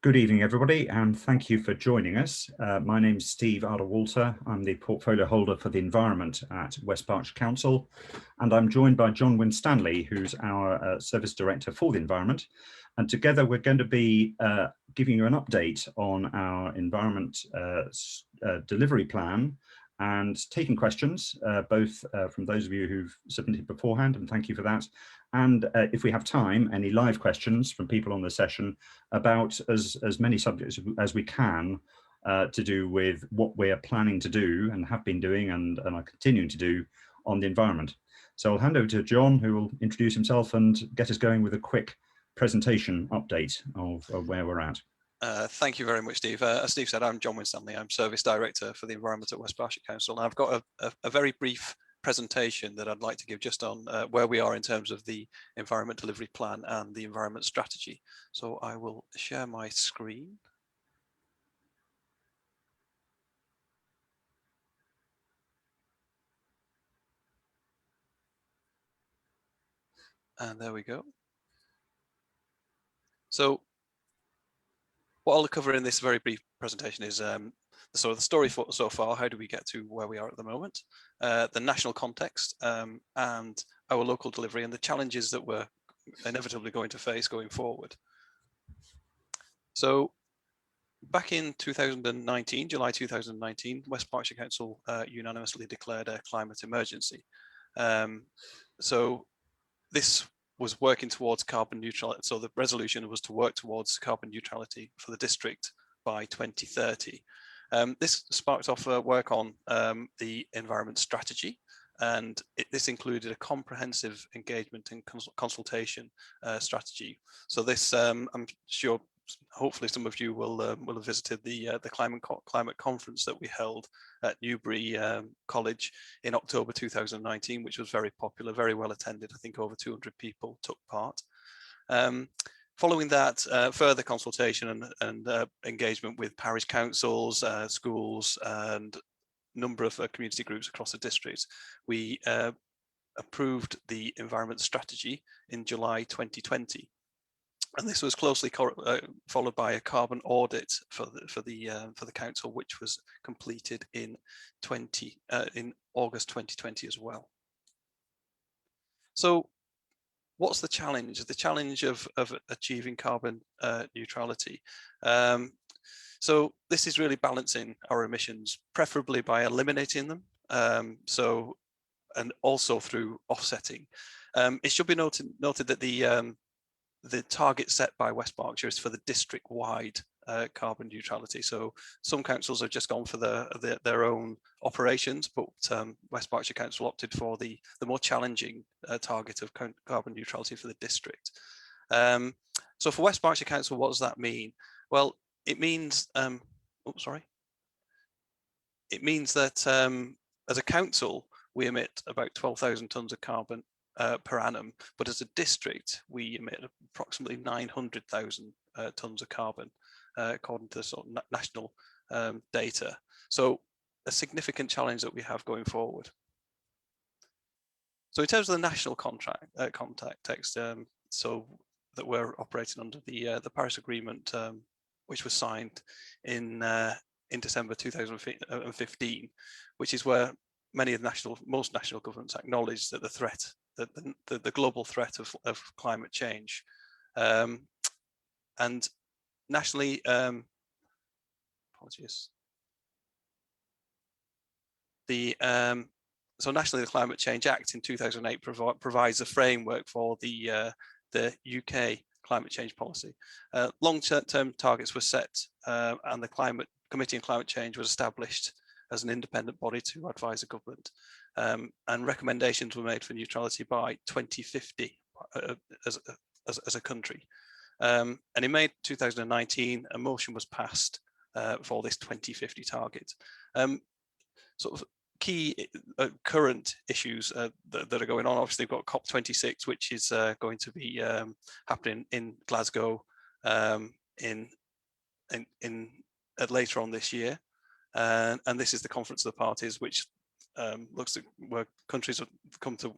Good evening, everybody, and thank you for joining us. My name's Steve Arder-Walter. I'm the portfolio holder for the environment at West Berkshire Council, and I'm joined by John Winstanley, who's our service director for the environment. And together we're going to be giving you an update on our environment delivery plan and taking questions, both from those of you who've submitted beforehand, and thank you for that. And if we have time, any live questions from people on the session about as many subjects as we can to do with what we're planning to do and have been doing and are continuing to do on the environment. So I'll hand over to John, who will introduce himself and get us going with a quick presentation update of where we're at. Thank you very much, Steve. As Steve said, I'm John Winstanley. I'm Service Director for the Environment at West Berkshire Council. And I've got a very brief presentation that I'd like to give just on where we are in terms of the Environment Delivery Plan and the Environment Strategy. So I will share my screen. And there we go. So what I'll cover in this very brief presentation is the story so far. How do we get to where we are at the moment? The national context and our local delivery and the challenges that we're inevitably going to face going forward. So back in 2019, July 2019, West Berkshire Council unanimously declared a climate emergency. So this was working towards carbon neutrality. So the resolution was to work towards carbon neutrality for the district by 2030. This sparked off work on the environment strategy, and this included a comprehensive engagement and consultation strategy. So this, I'm sure, hopefully some of you will have visited the climate conference that we held at Newbury College in October 2019, which was very popular, very well attended. I think over 200 people took part. Following that, further consultation and engagement with parish councils, schools, and a number of community groups across the district, we approved the environment strategy in July 2020. And this was closely followed by a carbon audit for the council, which was completed in August 2020 as well. So, what's the challenge? The challenge of achieving carbon neutrality. So this is really balancing our emissions, preferably by eliminating them. And also through offsetting. It should be noted that the target set by West Berkshire is for the district-wide carbon neutrality. So some councils have just gone for their own operations, but West Berkshire Council opted for the more challenging target of carbon neutrality for the district. So for West Berkshire Council, what does that mean? Well, it means, it means that as a council, we emit about 12,000 tonnes of carbon per annum, but as a district, we emit approximately 900,000 tonnes of carbon, according to sort of national data. So a significant challenge that we have going forward. So in terms of the national context, so that we're operating under the Paris Agreement, which was signed in December 2015, which is where many of the most national governments acknowledge that the threat, the global threat of climate change, and nationally, apologies. So nationally, the Climate Change Act in 2008 provides a framework for the UK climate change policy. Long-term targets were set, and the Committee on Climate Change was established as an independent body to advise the government, and recommendations were made for neutrality by 2050 as a country. And in May 2019, a motion was passed for this 2050 target. Sort of key current issues that are going on. Obviously, we've got COP26, which is going to be happening in Glasgow later on this year, and this is the Conference of the Parties, which looks at where countries have come to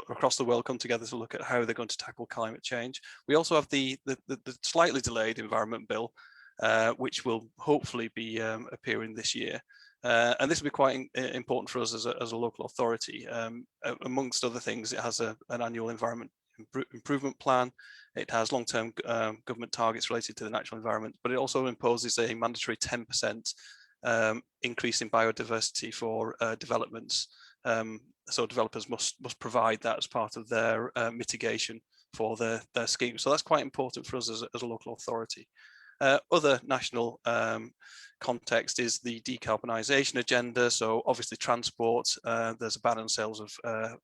across the world come together to look at how they're going to tackle climate change. We also have the slightly delayed Environment Bill, which will hopefully be appearing this year. And this will be quite important for us as a local authority. Amongst other things, it has an annual environment improvement plan. It has long-term government targets related to the natural environment, but it also imposes a mandatory 10% increase in biodiversity for developments. So developers must provide that as part of their mitigation for their scheme. So that's quite important for us as a local authority. Other national context is the decarbonisation agenda. So obviously transport, there's a ban on sales of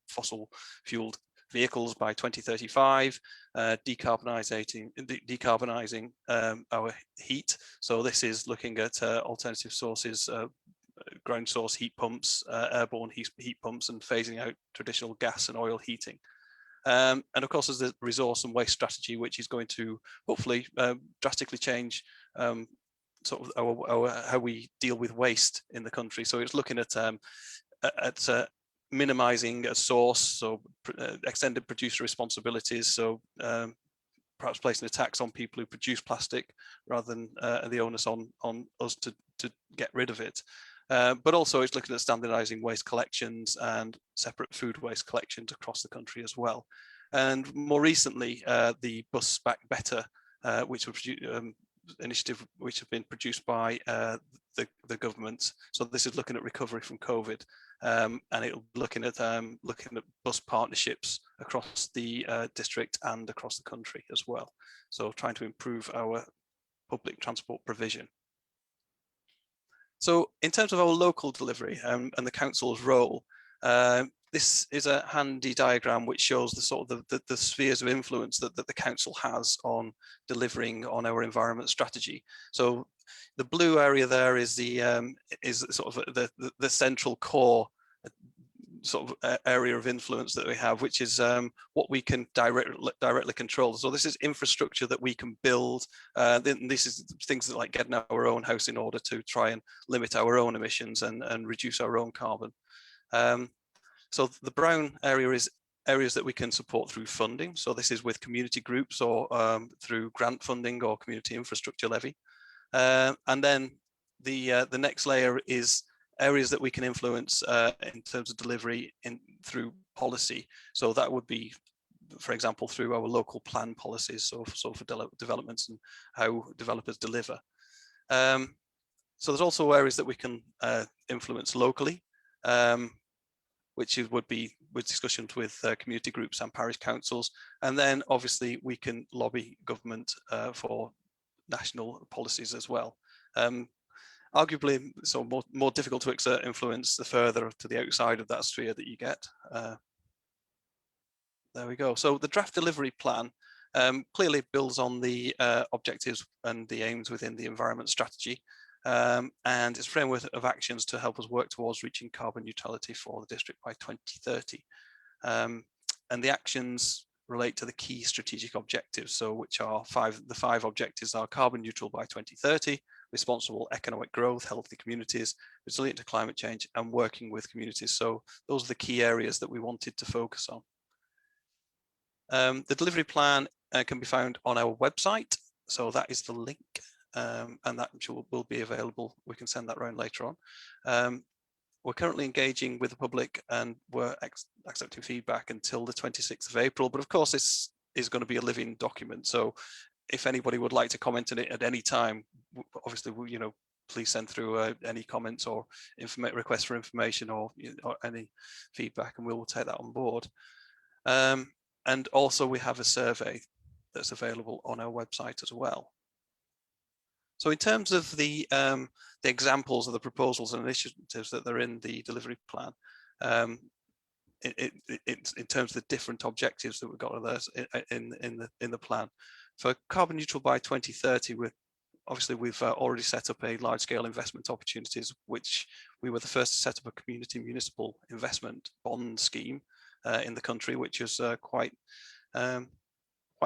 fossil fueled vehicles by 2035, decarbonising our heat. So this is looking at alternative sources, ground source heat pumps, airborne heat pumps, and phasing out traditional gas and oil heating. And of course, there's the resource and waste strategy, which is going to hopefully drastically change sort of how we deal with waste in the country. So it's looking at minimizing a source, so extended producer responsibilities. So perhaps placing a tax on people who produce plastic rather than the onus on us to get rid of it. But also it's looking at standardizing waste collections and separate food waste collections across the country as well. And more recently, the Bus Back Better, which was initiative which have been produced by the government. So this is looking at recovery from COVID, and it'll be looking at bus partnerships across the district and across the country as well. So trying to improve our public transport provision. So in terms of our local delivery and the council's role, this is a handy diagram which shows the sort of the spheres of influence that the council has on delivering on our environment strategy. So the blue area there is the sort of the central core sort of area of influence that we have, which is what we can directly control. So this is infrastructure that we can build. This is things like getting our own house in order to try and limit our own emissions and reduce our own carbon. So the brown area is areas that we can support through funding. So this is with community groups or through grant funding or community infrastructure levy. And then the next layer is areas that we can influence in terms of delivery through policy. So that would be, for example, through our local plan policies, so for developments and how developers deliver. So there's also areas that we can influence locally, which would be with discussions with community groups and parish councils. And then obviously we can lobby government for national policies as well. Arguably, so more difficult to exert influence the further to the outside of that sphere that you get. There we go. So the draft delivery plan clearly builds on the objectives and the aims within the environment strategy. And it's a framework of actions to help us work towards reaching carbon neutrality for the district by 2030. And the actions relate to the key strategic objectives, so which are the five objectives are carbon neutral by 2030, responsible economic growth, healthy communities, resilient to climate change, and working with communities. So those are the key areas that we wanted to focus on. The delivery plan can be found on our website, so that is the link. And that will be available. We can send that around later on. We're currently engaging with the public and we're accepting feedback until the 26th of April. But of course, this is going to be a living document. So if anybody would like to comment on it at any time, obviously, please send through any comments or requests for information or any feedback, and we will take that on board. And also we have a survey that's available on our website as well. So in terms of the examples of the proposals and initiatives that are in the delivery plan, in terms of the different objectives that we've got in the plan, for carbon neutral by 2030, we've already set up a large-scale investment opportunities, which we were the first to set up a community municipal investment bond scheme in the country, which is quite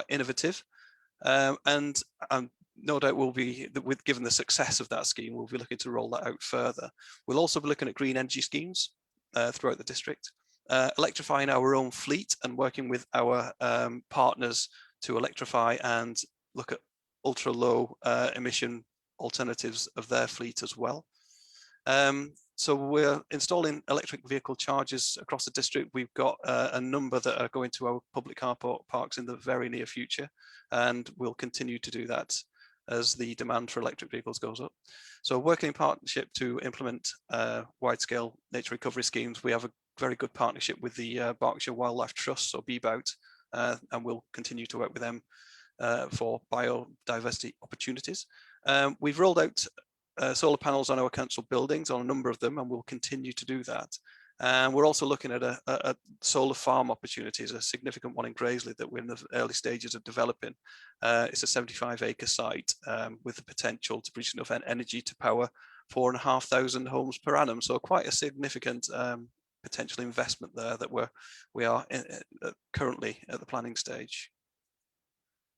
innovative, and no doubt we'll be, given the success of that scheme, we'll be looking to roll that out further. We'll also be looking at green energy schemes throughout the district, electrifying our own fleet and working with our partners to electrify and look at ultra low emission alternatives of their fleet as well. So we're installing electric vehicle chargers across the district. We've got a number that are going to our public car parks in the very near future, and we'll continue to do that as the demand for electric vehicles goes up. So working in partnership to implement wide-scale nature recovery schemes, we have a very good partnership with the Berkshire Wildlife Trust, so BBOUT, and we'll continue to work with them for biodiversity opportunities. We've rolled out solar panels on our council buildings, on a number of them, and we'll continue to do that. And we're also looking at a solar farm opportunities, a significant one in Graiseley that we're in the early stages of developing. It's a 75-acre site with the potential to produce enough energy to power 4,500 homes per annum. So quite a significant potential investment there that we are currently at the planning stage.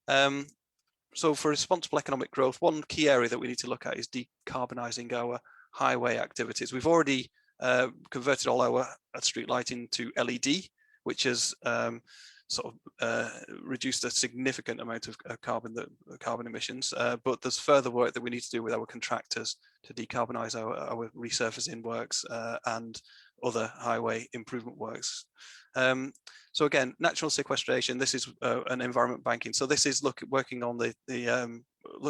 So for responsible economic growth, one key area that we need to look at is decarbonising our highway activities. We've already converted all our street lighting to LED, which has reduced a significant amount of carbon emissions. But there's further work that we need to do with our contractors to decarbonise our resurfacing works and other highway improvement works. So again, natural sequestration, this is an environment banking. So this is working on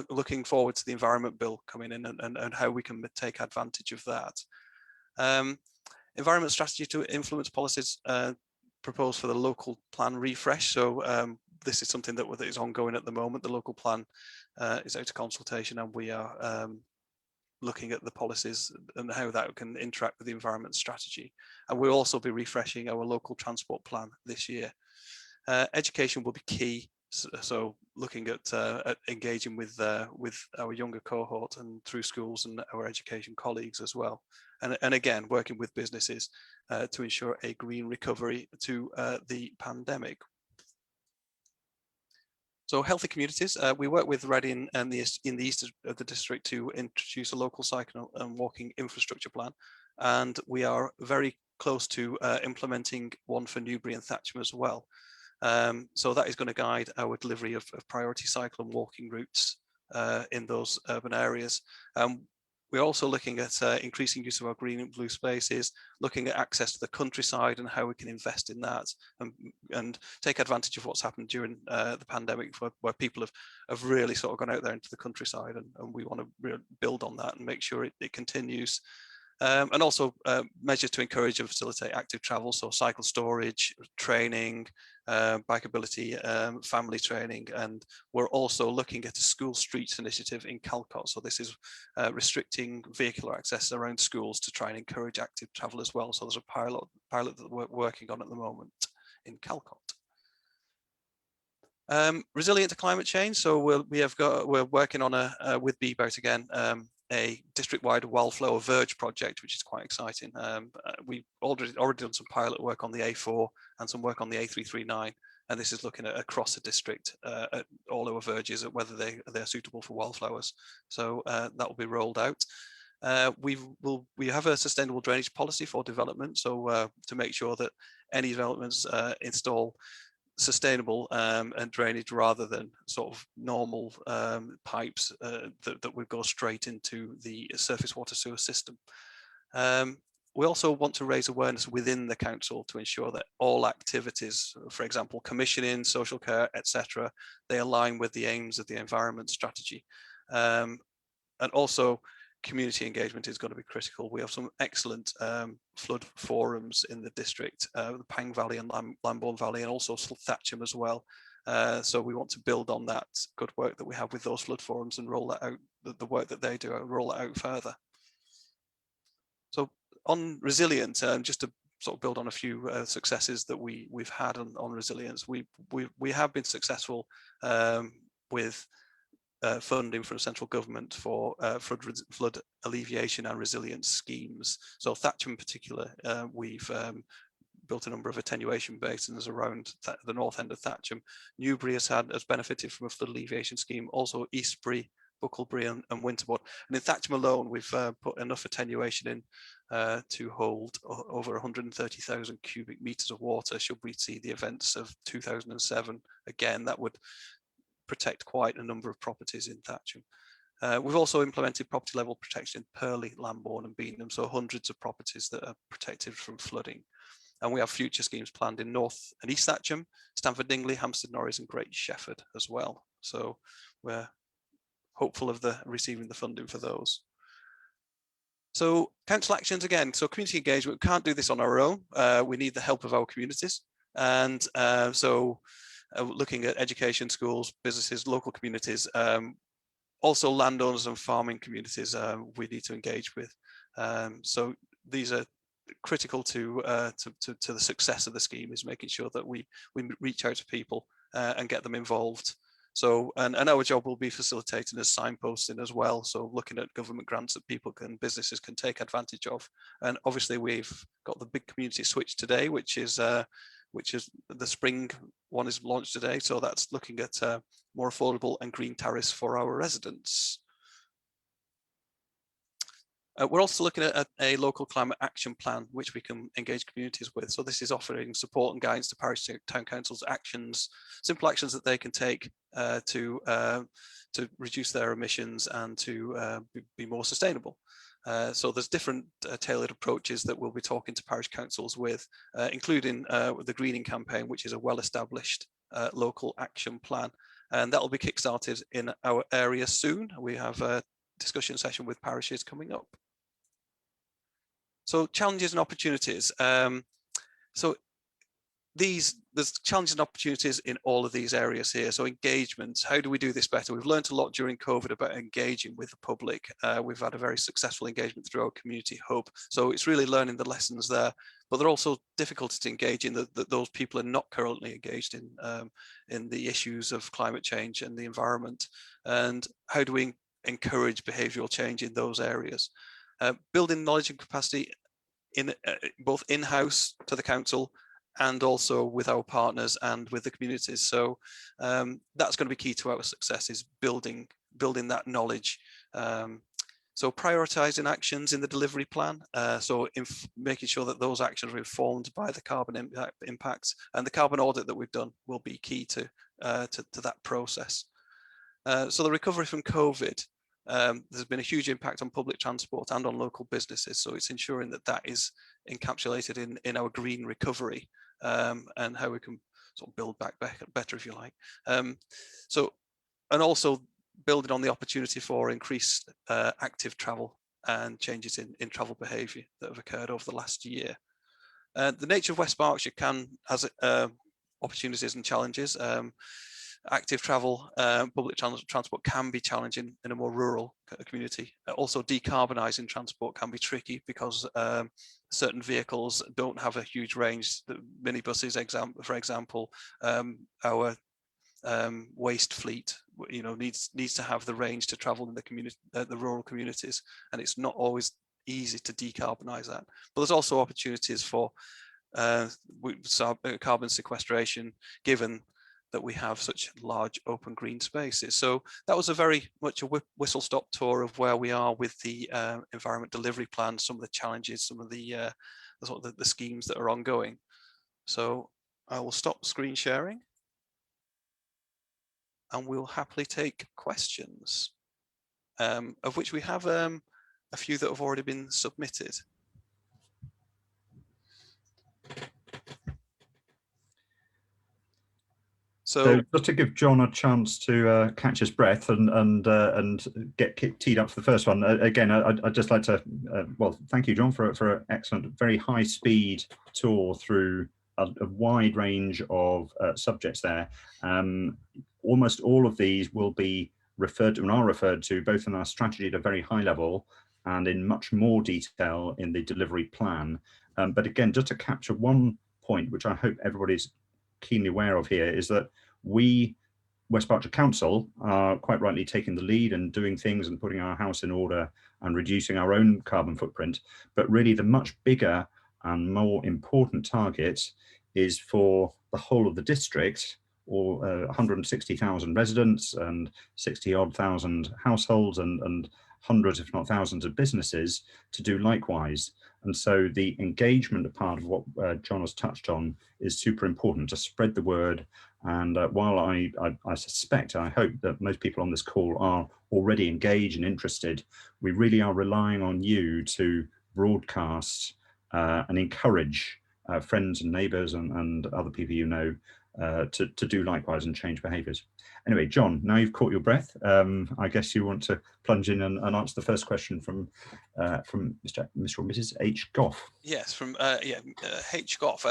looking forward to the environment bill coming in and how we can take advantage of that. Environment strategy to influence policies proposed for the local plan refresh. So this is something that is ongoing at the moment. The local plan is out of consultation, and we are looking at the policies and how that can interact with the environment strategy. And we'll also be refreshing our local transport plan this year. Education will be key. So looking at engaging with our younger cohort and through schools and our education colleagues as well. And again, working with businesses to ensure a green recovery to the pandemic. So healthy communities, we work with Reading and in the east of the district to introduce a local cycle and walking infrastructure plan. And we are very close to implementing one for Newbury and Thatcham as well. So that is going to guide our delivery of priority cycle and walking routes in those urban areas. We're also looking at increasing use of our green and blue spaces, looking at access to the countryside and how we can invest in that and take advantage of what's happened during the pandemic, where people have really sort of gone out there into the countryside, and we want to build on that and make sure it continues. And also measures to encourage and facilitate active travel, so cycle storage, training, bikeability, family training, and we're also looking at a school streets initiative in Calcott. So this is restricting vehicular access around schools to try and encourage active travel as well. So there's a pilot that we're working on at the moment in Calcott. Resilient to climate change. So we're working on with BBOUT again. A district-wide wildflower verge project, which is quite exciting. We've already done some pilot work on the A4 and some work on the A339, and this is looking at across the district at all our verges, at whether they're suitable for wildflowers. So that will be rolled out. We have a sustainable drainage policy for development, so to make sure that any developments install sustainable and drainage rather than sort of normal pipes that would go straight into the surface water sewer system. We also want to raise awareness within the council to ensure that all activities, for example, commissioning, social care, etc., they align with the aims of the environment strategy. And also, community engagement is going to be critical. We have some excellent flood forums in the district, the Pang Valley and Lambourne Valley, and also Thatcham as well. So we want to build on that good work that we have with those flood forums and roll that out, the work that they do, and roll it out further. So on resilience, just to sort of build on a few successes that we've had on resilience, we have been successful with funding from the central government for flood alleviation and resilience schemes. So Thatcham in particular, we've built a number of attenuation basins around the north end of Thatcham. Newbury has benefited from a flood alleviation scheme, also Eastbury, Bucklebury and Winterbourne. And in Thatcham alone, we've put enough attenuation in to hold over 130,000 cubic meters of water should we see the events of 2007. Again, that would protect quite a number of properties in Thatcham. We've also implemented property level protection in Purley, Lambourne and Beanham, so hundreds of properties that are protected from flooding. And we have future schemes planned in North and East Thatcham, Stamford Dingley, Hampstead Norreys and Great Shefford as well. So we're hopeful of receiving the funding for those. So council actions again, so community engagement, we can't do this on our own. We need the help of our communities. And looking at education, schools, businesses, local communities, also landowners and farming communities we need to engage with. So these are critical to the success of the scheme, is making sure that we reach out to people and get them involved. So, and our job will be facilitating as signposting as well. So looking at government grants that businesses can take advantage of. And obviously we've got the big community switch today, which is the spring one is launched today. So that's looking at more affordable and green tariffs for our residents. We're also looking at a local climate action plan, which we can engage communities with. So this is offering support and guidance to parish town councils actions, simple actions that they can take to reduce their emissions and to be more sustainable. So there's different tailored approaches that we'll be talking to parish councils with, including the greening campaign, which is a well-established local action plan. And that will be kickstarted in our area soon. We have a discussion session with parishes coming up. So challenges and opportunities. So there's challenges and opportunities in all of these areas here. So engagement, how do we do this better? We've learned a lot during COVID about engaging with the public. We've had a very successful engagement through our community hub. So it's really learning the lessons there, but there are also difficulties to engage in that those people are not currently engaged in the issues of climate change and the environment. And how do we encourage behavioural change in those areas? Building knowledge and capacity in both in-house to the council and also with our partners and with the communities. So that's going to be key to our success, is building that knowledge. So prioritising actions in the delivery plan. So making sure that those actions are informed by the carbon impacts, and the carbon audit that we've done will be key to that process. So the recovery from COVID. There's been a huge impact on public transport and on local businesses, so it's ensuring that that is encapsulated in our green recovery, and how we can sort of build back better, if you like. And also building on the opportunity for increased active travel and changes in travel behaviour that have occurred over the last year. The nature of West Berkshire has opportunities and challenges. Active travel, public transport can be challenging in a more rural community. Also, decarbonising transport can be tricky because certain vehicles don't have a huge range. The minibuses, for example, our waste fleet, needs to have the range to travel in the community, the rural communities, and it's not always easy to decarbonise that. But there's also opportunities for carbon sequestration, given that we have such large open green spaces. So that was a very much a whistle-stop tour of where we are with the environment delivery plan, some of the challenges, some of the schemes that are ongoing. So I will stop screen sharing and we'll happily take questions, of which we have a few that have already been submitted. So just to give John a chance to catch his breath and get teed up for the first one. Again, I'd just like to, well, thank you, John, for an excellent, very high speed tour through a wide range of subjects there. Almost all of these will be referred to and are referred to both in our strategy at a very high level and in much more detail in the delivery plan. But again, just to capture one point, which I hope everybody's keenly aware of here, is that we, West Berkshire Council, are quite rightly taking the lead and doing things and putting our house in order and reducing our own carbon footprint. But really the much bigger and more important target is for the whole of the district all 160,000 residents and 60-odd thousand households and hundreds, if not thousands, of businesses to do likewise. And so the engagement part of what John has touched on is super important, to spread the word. And while I suspect, I hope that most people on this call are already engaged and interested, we really are relying on you to broadcast and encourage friends and neighbours and other people you know to do likewise and change behaviours. Anyway, John, now you've caught your breath, I guess you want to plunge in and answer the first question from Mr. or Mrs. H. Goff. Yes, from H. Goff.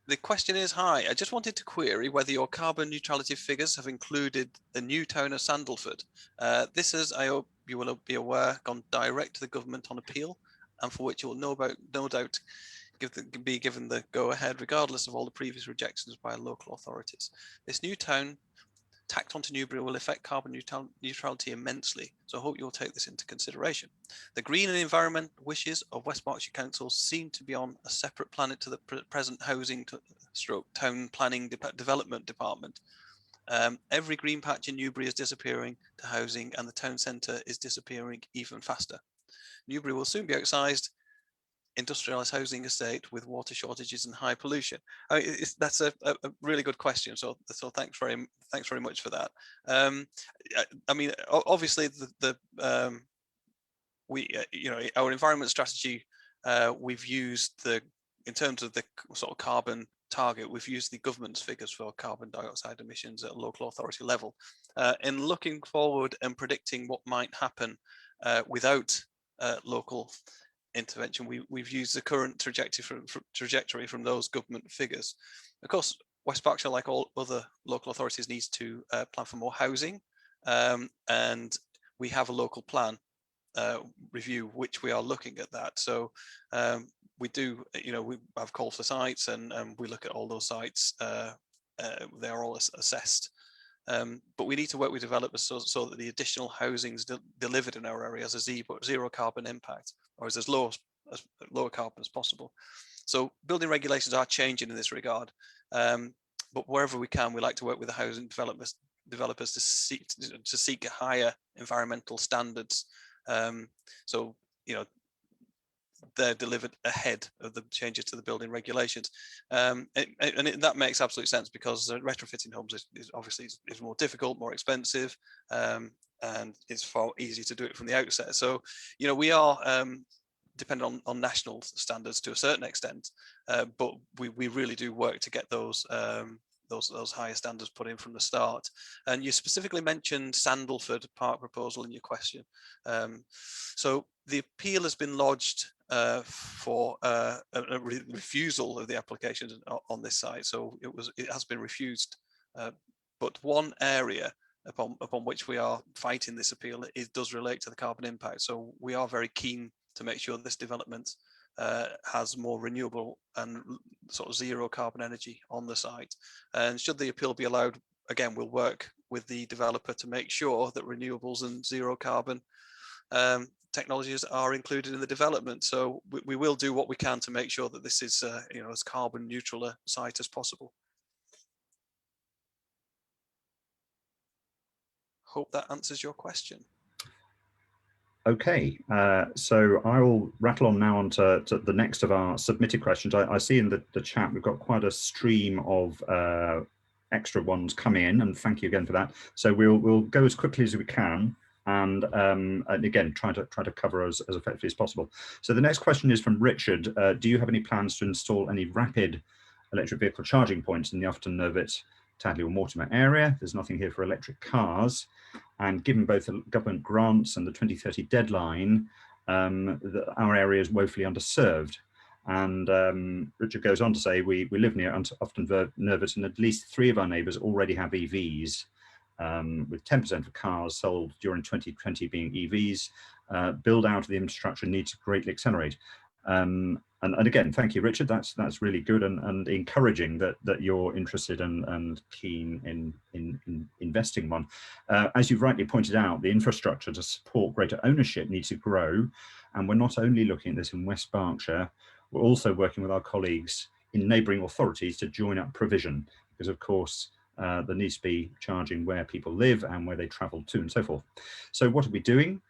The question is, hi, I just wanted to query whether your carbon neutrality figures have included the new town of Sandalford. This has, I hope you will be aware, gone direct to the government on appeal, and for which you will no doubt be given the go-ahead, regardless of all the previous rejections by local authorities. This new town tacked onto Newbury will affect carbon neutrality immensely, so I hope you'll take this into consideration. The green and environment wishes of West Berkshire Council seem to be on a separate planet to the present housing stroke town planning development department. Every green patch in Newbury is disappearing to housing, and the town centre is disappearing even faster. Newbury will soon be outsized industrialized housing estate with water shortages and high pollution. I mean, that's a really good question. So thanks very much for that. I mean, obviously our environment strategy, we've used in terms of the sort of carbon target, we've used the government's figures for carbon dioxide emissions at a local authority level. In looking forward and predicting what might happen without local intervention, we've used the current trajectory from those government figures. Of course, West Berkshire, like all other local authorities, needs to plan for more housing, and we have a local plan review which we are looking at that. So we do, we have calls for sites, and we look at all those sites. They are all assessed. But we need to work with developers so that the additional housing is delivered in our area has a zero carbon impact, or is as low carbon as possible. So building regulations are changing in this regard, but wherever we can, we like to work with the housing developers to seek higher environmental standards. So they're delivered ahead of the changes to the building regulations, and that makes absolute sense, because retrofitting homes is obviously more difficult, more expensive, and it's far easier to do it from the outset. So we are dependent on national standards to a certain extent, but we really do work to get those higher standards put in from the start. And you specifically mentioned Sandalford Park proposal in your question. So the appeal has been lodged for a refusal of the application on this site. So it has been refused. But one area upon which we are fighting this appeal, it does relate to the carbon impact. So we are very keen to make sure this development has more renewable and sort of zero carbon energy on the site. And should the appeal be allowed, again, we'll work with the developer to make sure that renewables and zero carbon technologies are included in the development. So we will do what we can to make sure that this is as carbon neutral a site as possible. Hope that answers your question. Okay, so I will rattle on now onto the next of our submitted questions. I see in the chat we've got quite a stream of extra ones coming in, and thank you again for that. So we'll go as quickly as we can, and again try to cover as effectively as possible. So the next question is from Richard. Do you have any plans to install any rapid electric vehicle charging points in the Ufton, Nervett, Tadley or Mortimer area? There's nothing here for electric cars, and given both the government grants and the 2030 deadline, our area is woefully underserved. And Richard goes on to say, we live near Ufton, Nervett, and at least 3 of our neighbours already have EVs, with 10% of cars sold during 2020 being EVs. Build out of the infrastructure needs to greatly accelerate. And again, thank you, Richard. That's really good and encouraging that you're interested and keen in investing one. As you've rightly pointed out, the infrastructure to support greater ownership needs to grow, and we're not only looking at this in West Berkshire, we're also working with our colleagues in neighbouring authorities to join up provision, because of course there needs to be charging where people live and where they travel to and so forth. So what are we doing?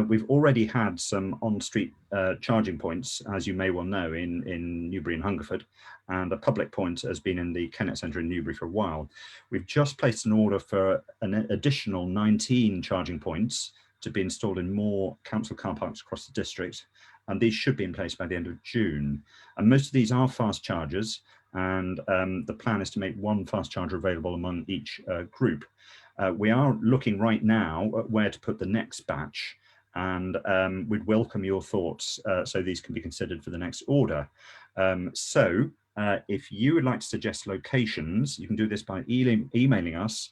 We've already had some on-street charging points, as you may well know, in Newbury and Hungerford, and a public point has been in the Kennet Centre in Newbury for a while. We've just placed an order for an additional 19 charging points to be installed in more council car parks across the district, and these should be in place by the end of June. And most of these are fast chargers, and the plan is to make one fast charger available among each group. We are looking right now at where to put the next batch, and we'd welcome your thoughts so these can be considered for the next order. If you would like to suggest locations, you can do this by emailing us,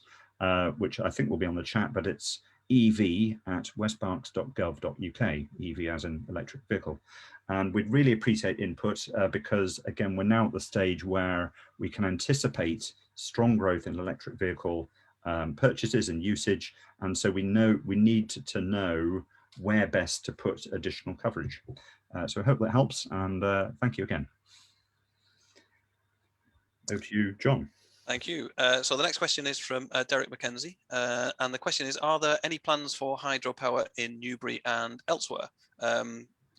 which I think will be on the chat, but it's ev@westberks.gov.uk, EV as in electric vehicle. And we'd really appreciate input because, again, we're now at the stage where we can anticipate strong growth in electric vehicle purchases and usage. And so we need to know where best to put additional coverage. So I hope that helps, and thank you again. Over to you, John. Thank you. So the next question is from Derek McKenzie, and the question is, are there any plans for hydropower in Newbury and elsewhere?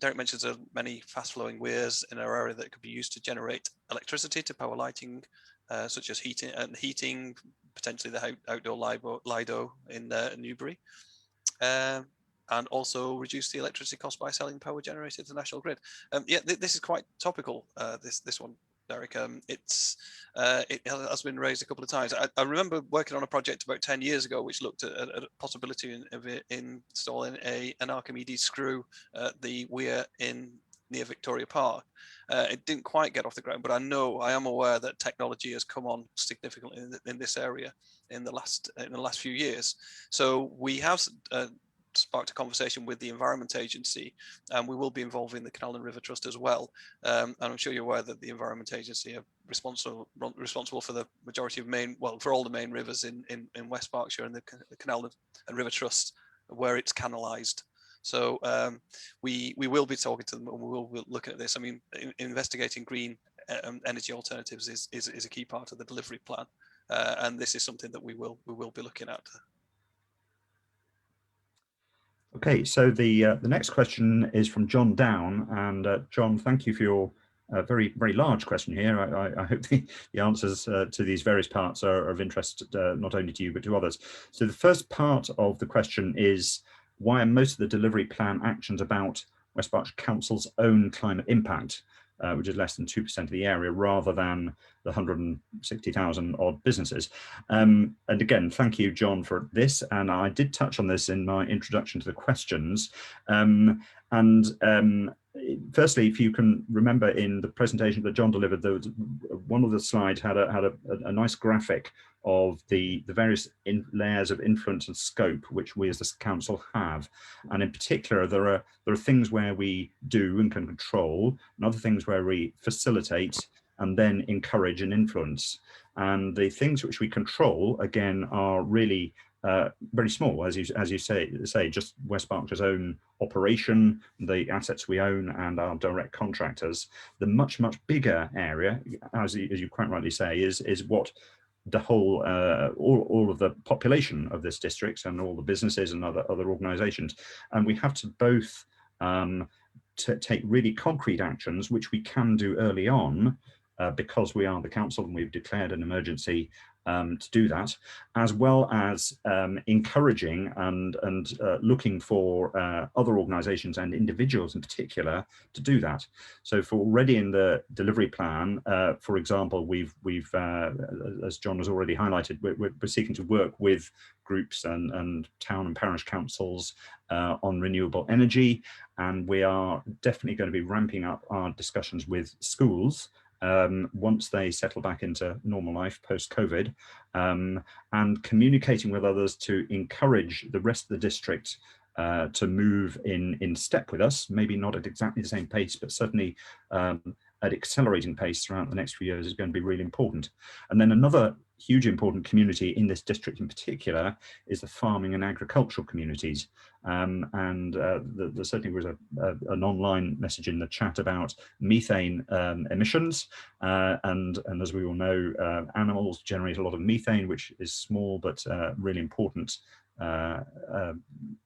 Derek mentions there are many fast-flowing weirs in our area that could be used to generate electricity to power lighting, such as heating, potentially the outdoor Lido in Newbury, and also reduce the electricity cost by selling power generated to the national grid. Yeah, this is quite topical, this one, Derek. It has been raised a couple of times. I remember working on a project about 10 years ago, which looked at a possibility of installing an Archimedes screw at the weir near Victoria Park. It didn't quite get off the ground, but I am aware that technology has come on significantly in this area in the last few years. So we have sparked a conversation with the Environment Agency, and we will be involving the Canal and River Trust as well. And I'm sure you're aware that the Environment Agency are responsible for the majority of for all the main rivers in West Berkshire, and the Canal and River Trust where it's canalised. So we will be talking to them, and we will be looking at this. I mean, investigating green energy alternatives is a key part of the delivery plan, and this is something that we will be looking at. Okay, so the next question is from John Down, and John, thank you for your very large question here. I hope the answers to these various parts are of interest not only to you but to others. So the first part of the question is, why are most of the delivery plan actions about West Berkshire Council's own climate impact, which is less than 2% of the area, rather than the 160,000 odd businesses? And again, thank you, John, for this. And I did touch on this in my introduction to the questions. Firstly, if you can remember in the presentation that John delivered, there was one of the slides had a nice graphic of the various layers of influence and scope which we as the council have, and in particular there are things where we do and can control, and other things where we facilitate and then encourage and influence. And the things which we control, again, are really very small, as you say, just West Berkshire's own operation, the assets we own, and our direct contractors. The much bigger area, as you quite rightly say, is what the whole all of the population of this district and all the businesses and other organisations, and we have to both take really concrete actions, which we can do early on because we are the council and we've declared an emergency to do that, as well as encouraging and looking for other organisations and individuals in particular to do that. So for already in the delivery plan, for example, we've as John has already highlighted, we're seeking to work with groups and town and parish councils on renewable energy, and we are definitely going to be ramping up our discussions with schools once they settle back into normal life post-COVID, and communicating with others to encourage the rest of the district to move in step with us, maybe not at exactly the same pace, but certainly at accelerating pace throughout the next few years is going to be really important. And then another huge important community in this district in particular is the farming and agricultural communities. There certainly was an online message in the chat about methane emissions, and as we all know, animals generate a lot of methane, which is small but really important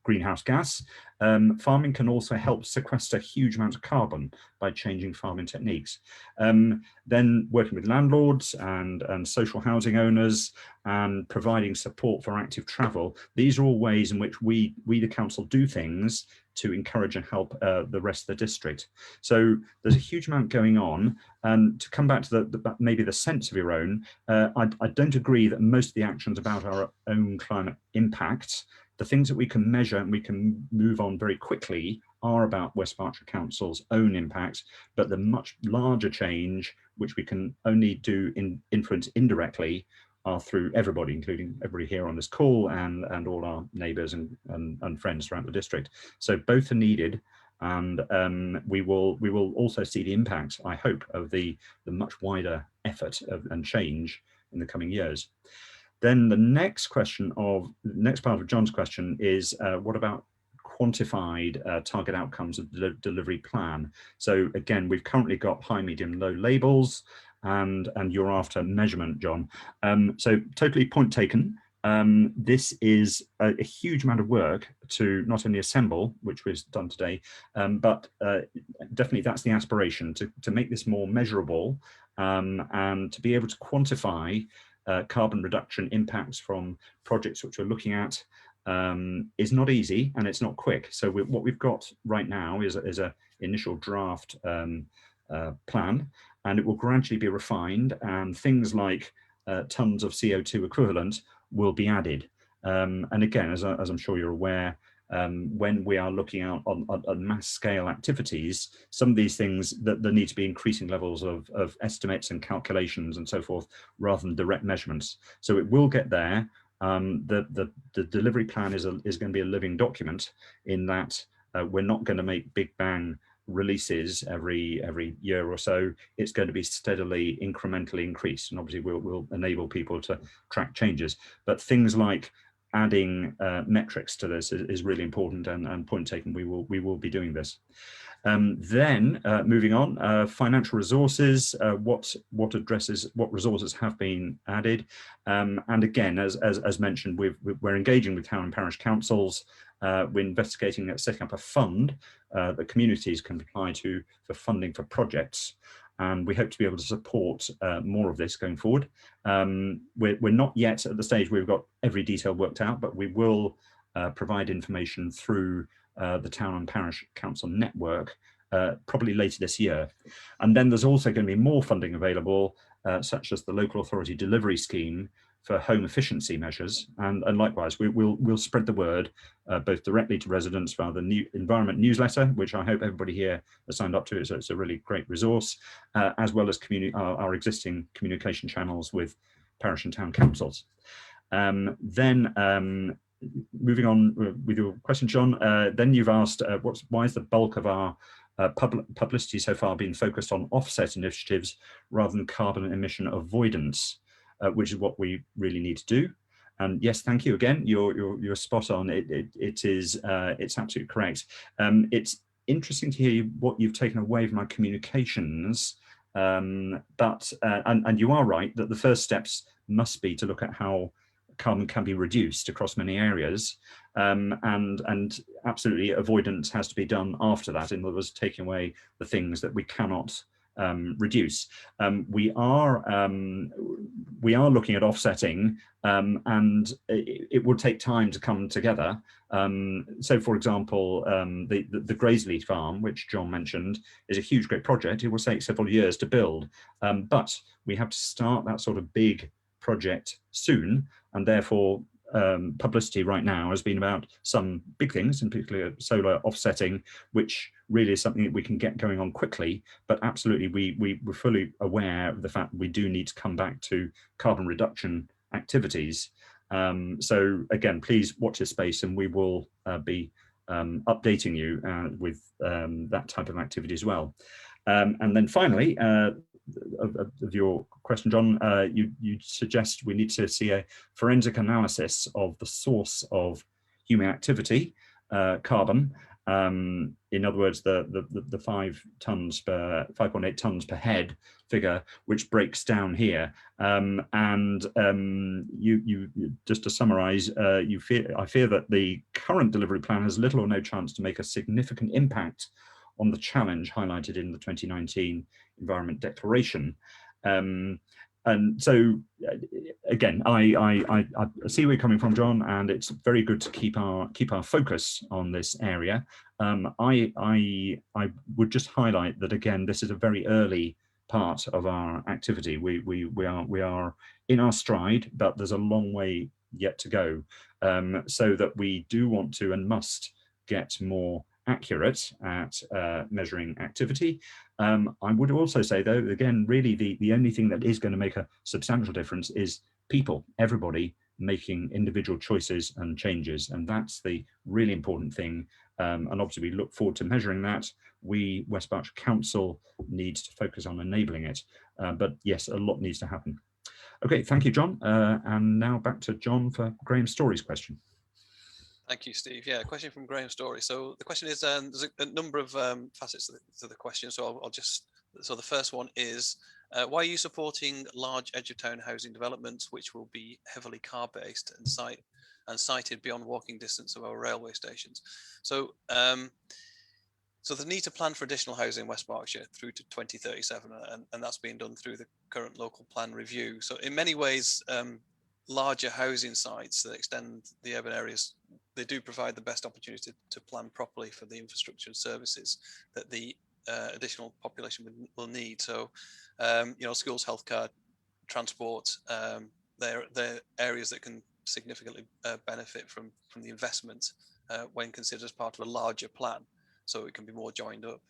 greenhouse gas. Farming can also help sequester huge amounts of carbon by changing farming techniques. Then working with landlords and social housing owners and providing support for active travel. These are all ways in which we the council do things to encourage and help the rest of the district. So there's a huge amount going on. And to come back to maybe the sense of your own, I don't agree that most of the actions about our own climate impact, the things that we can measure and we can move on very quickly, are about West Berkshire Council's own impact, but the much larger change, which we can only do influence indirectly, are through everybody, including everybody here on this call and all our neighbours and friends throughout the district. So both are needed, and we will also see the impact, I hope, of the much wider effort and change in the coming years. Then the next part of John's question is, what about quantified target outcomes of the delivery plan? So again, we've currently got high, medium, low labels, and you're after measurement, John. So totally point taken. This is a huge amount of work to not only assemble, which was done today, but definitely that's the aspiration, to make this more measurable, and to be able to quantify carbon reduction impacts from projects which we're looking at is not easy, and it's not quick. So what we've got right now is a initial draft plan, and it will gradually be refined, and things like tons of CO2 equivalent will be added. And again, as I'm sure you're aware, when we are looking out on mass scale activities, some of these things that there need to be increasing levels of estimates and calculations and so forth, rather than direct measurements. So it will get there. The delivery plan is going to be a living document, in that we're not going to make big bang releases every year or so. It's going to be steadily, incrementally increased, and obviously we'll enable people to track changes. But things like adding metrics to this is really important, and point taken, we will be doing this. Then moving on, financial resources, what resources have been added, and again, as mentioned, we're engaging with town and parish councils. We're investigating setting up a fund that communities can apply to for funding for projects, and we hope to be able to support more of this going forward. We're not yet at the stage where we've got every detail worked out, but we will provide information through the town and parish council network probably later this year. And then there's also going to be more funding available, such as the local authority delivery scheme for home efficiency measures, and likewise we'll spread the word both directly to residents via the new environment newsletter, which I hope everybody here has signed up to. It's a really great resource, as well as our existing communication channels with parish and town councils. Then moving on with your question, John, then you've asked why is the bulk of our publicity so far been focused on offset initiatives rather than carbon emission avoidance, which is what we really need to do. And yes, thank you again. You're spot on. It's absolutely correct. It's interesting to hear what you've taken away from our communications, but you are right that the first steps must be to look at how carbon can be reduced across many areas, and absolutely avoidance has to be done after that. In other words, taking away the things that we cannot reduce. We are looking at offsetting, and it will take time to come together. So, for example, the Graiseley farm, which John mentioned, is a huge, great project. It will take several years to build, but we have to start that sort of big project soon, and therefore publicity right now has been about some big things, in particular solar offsetting, which really is something that we can get going on quickly. But absolutely, we're fully aware of the fact that we do need to come back to carbon reduction activities. So again, please watch this space, and we will be updating you with that type of activity as well. And then finally, of your question, John. You suggest we need to see a forensic analysis of the source of human activity, carbon. In other words, the 5.8 tons per head figure, which breaks down here. You just to summarise, I fear that the current delivery plan has little or no chance to make a significant impact on the challenge highlighted in the 2019 Environment Declaration. And so, again, I see where you're coming from, John, and it's very good to keep our focus on this area. I would just highlight that, again, this is a very early part of our activity. We are in our stride, but there's a long way yet to go. So that we do want to and must get more accurate at measuring activity. I would also say, though, again, really the only thing that is going to make a substantial difference is people, everybody making individual choices and changes. And that's the really important thing. And obviously, we look forward to measuring that. We, West Berkshire Council, needs to focus on enabling it. But yes, a lot needs to happen. Okay, thank you, John. And now back to John for Graham Story's question. Thank you, Steve. Yeah, a question from Graham Story. So the question is, there's a number of facets to the question. So I'll just, so the first one is, why are you supporting large edge of town housing developments, which will be heavily car based and sited beyond walking distance of our railway stations? So, so the need to plan for additional housing in West Berkshire through to 2037, and that's being done through the current local plan review. So in many ways, larger housing sites that extend the urban areas, they do provide the best opportunity to plan properly for the infrastructure and services that the additional population will need. So, you know, schools, healthcare, transport, they're areas that can significantly benefit from the investment when considered as part of a larger plan. So it can be more joined up.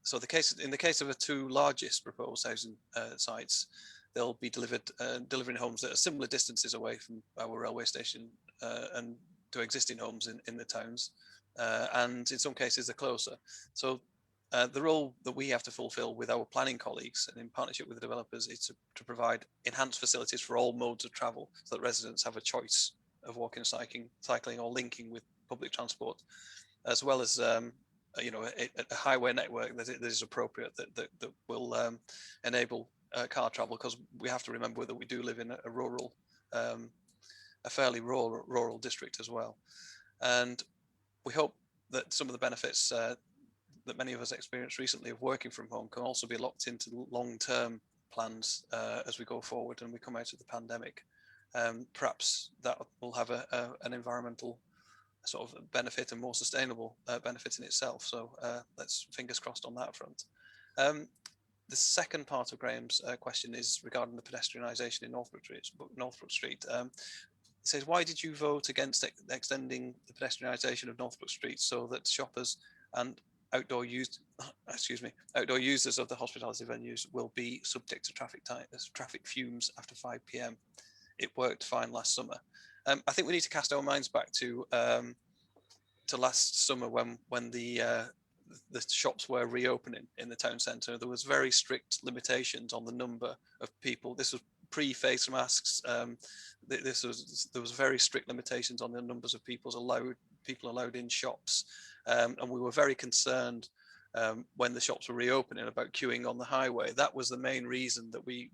So in the case of the two largest proposed housing sites, they'll be delivering homes that are similar distances away from our railway station and to existing homes in the towns, and in some cases they're closer. So the role that we have to fulfil with our planning colleagues and in partnership with the developers is to provide enhanced facilities for all modes of travel, so that residents have a choice of walking, cycling, or linking with public transport, as well as you know, a highway network that is appropriate, that will enable car travel, because we have to remember that we do live in a rural, a fairly rural district as well. And we hope that some of the benefits that many of us experienced recently of working from home can also be locked into long-term plans as we go forward and we come out of the pandemic. Perhaps that will have an environmental sort of benefit and more sustainable benefit in itself. So let's fingers crossed on that front. The second part of Graham's question is regarding the pedestrianisation in Northbrook Street. It says, why did you vote against extending the pedestrianisation of Northbrook Street so that shoppers and outdoor users of the hospitality venues will be subject to traffic fumes after 5 p.m? It worked fine last summer. I think we need to cast our minds back to last summer when the shops were reopening in the town centre. There was very strict limitations on the number of people. This was pre-face masks. There was very strict limitations on the numbers of people allowed in shops, and we were very concerned when the shops were reopening about queuing on the highway. That was the main reason that we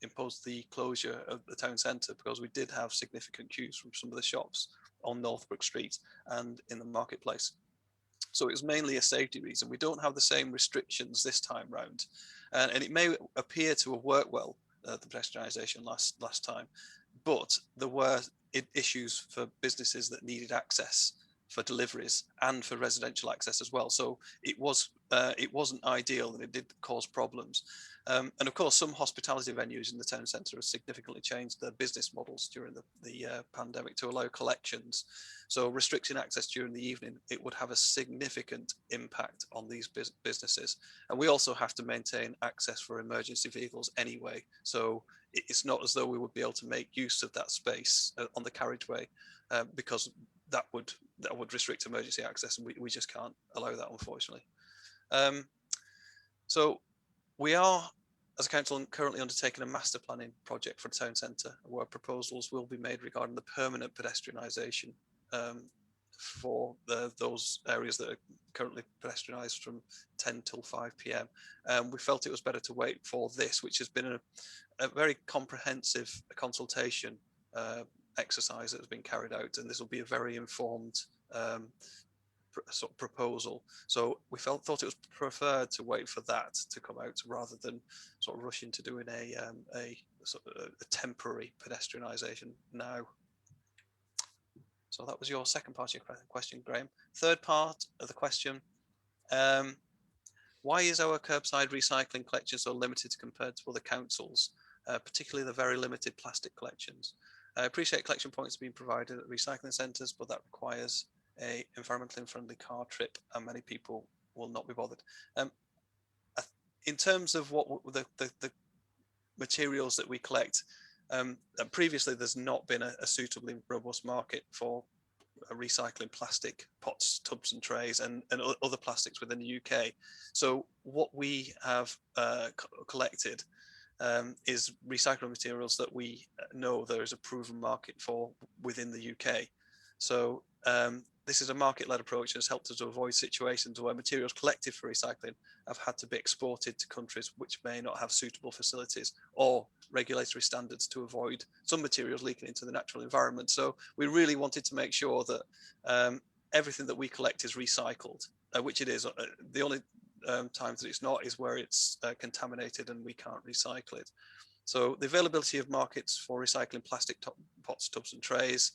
imposed the closure of the town centre, because we did have significant queues from some of the shops on Northbrook Street and in the marketplace. So it was mainly a safety reason. We don't have the same restrictions this time round, and it may appear to have worked well, the pedestrianisation last time, but there were issues for businesses that needed access for deliveries and for residential access as well. So it wasn't ideal, and it did cause problems. And of course, some hospitality venues in the town centre have significantly changed their business models during the pandemic to allow collections. So restricting access during the evening, it would have a significant impact on these businesses. And we also have to maintain access for emergency vehicles anyway. So it's not as though we would be able to make use of that space on the carriageway, because that would restrict emergency access, and we just can't allow that, unfortunately. So We are, as a council, currently undertaking a master planning project for the town centre, where proposals will be made regarding the permanent pedestrianisation for those areas that are currently pedestrianised from 10 till 5 p.m. We felt it was better to wait for this, which has been a very comprehensive consultation exercise that has been carried out, and this will be a very informed sort of proposal. So we thought it was preferred to wait for that to come out rather than sort of rush into doing a sort of a temporary pedestrianisation now. So that was your second part of your question, Graham. Third part of the question, why is our curbside recycling collection so limited compared to other councils, particularly the very limited plastic collections? I appreciate collection points being provided at recycling centres, but that requires a environmentally friendly car trip, and many people will not be bothered. In terms of what the materials that we collect, previously there's not been a suitably robust market for recycling plastic pots, tubs and trays and other plastics within the UK. So what we have collected is recyclable materials that we know there is a proven market for within the UK. So this is a market-led approach and has helped us to avoid situations where materials collected for recycling have had to be exported to countries which may not have suitable facilities or regulatory standards to avoid some materials leaking into the natural environment. So we really wanted to make sure that everything that we collect is recycled, which it is. The only times that it's not is where it's contaminated and we can't recycle it. So the availability of markets for recycling plastic pots, tubs and trays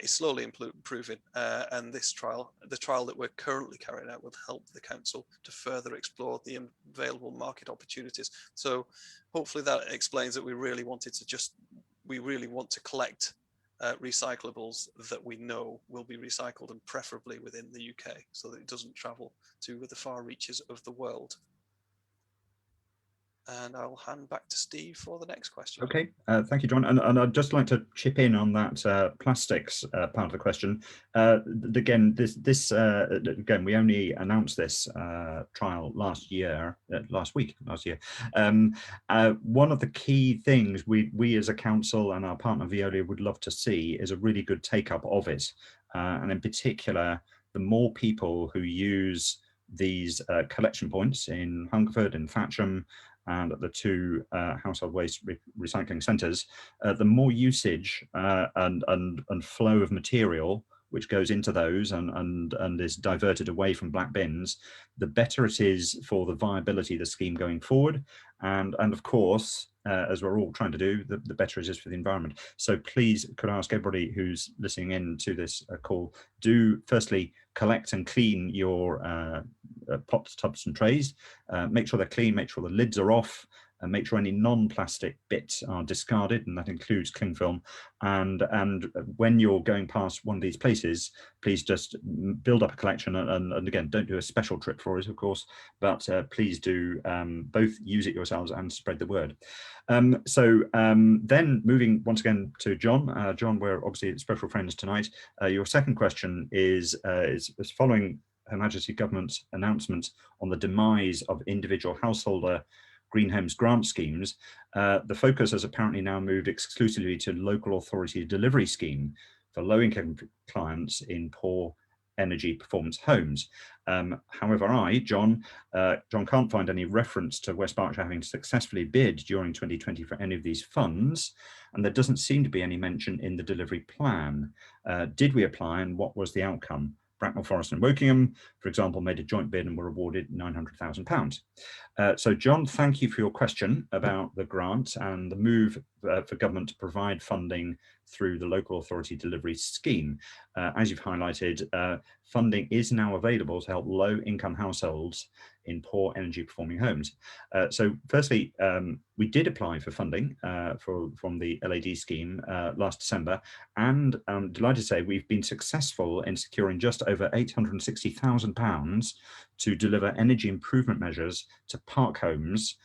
is slowly improving, and the trial that we're currently carrying out will help the council to further explore the available market opportunities. So hopefully that explains that we really want to collect recyclables that we know will be recycled, and preferably within the UK, so that it doesn't travel to the far reaches of the world. And I'll hand back to Steve for the next question. Okay, thank you, John. And I'd just like to chip in on that plastics part of the question. Again, again, we only announced this trial last year. One of the key things we as a council and our partner Veolia would love to see is a really good take up of it, and in particular, the more people who use these collection points in Hungerford and Thatcham and at the two household waste recycling centres, the more usage and flow of material which goes into those and is diverted away from black bins, the better it is for the viability of the scheme going forward. And of course, as we're all trying to do, the better it is for the environment. So please, could I ask everybody who's listening in to this call, do firstly collect and clean your pots, tubs and trays. Make sure they're clean, make sure the lids are off, and make sure any non-plastic bits are discarded, and that includes cling film. And when you're going past one of these places, please just build up a collection, and again, don't do a special trip for it, of course, but please do both use it yourselves and spread the word. Then moving once again to John. John, we're obviously special friends tonight. Your second question is following Her Majesty Government's announcement on the demise of individual householder green homes grant schemes. The focus has apparently now moved exclusively to local authority delivery scheme for low-income clients in poor energy performance homes. However, John can't find any reference to West Berkshire having successfully bid during 2020 for any of these funds, and there doesn't seem to be any mention in the delivery plan. Did we apply, and what was the outcome? Bracknell Forest and Wokingham, for example, made a joint bid and were awarded £900,000. So John, thank you for your question about the grant and the move for government to provide funding through the local authority delivery scheme. As you've highlighted, funding is now available to help low-income households in poor energy performing homes. So firstly, we did apply for funding from the LAD scheme last December, and I'm delighted to say we've been successful in securing just over £860,000 to deliver energy improvement measures to park homes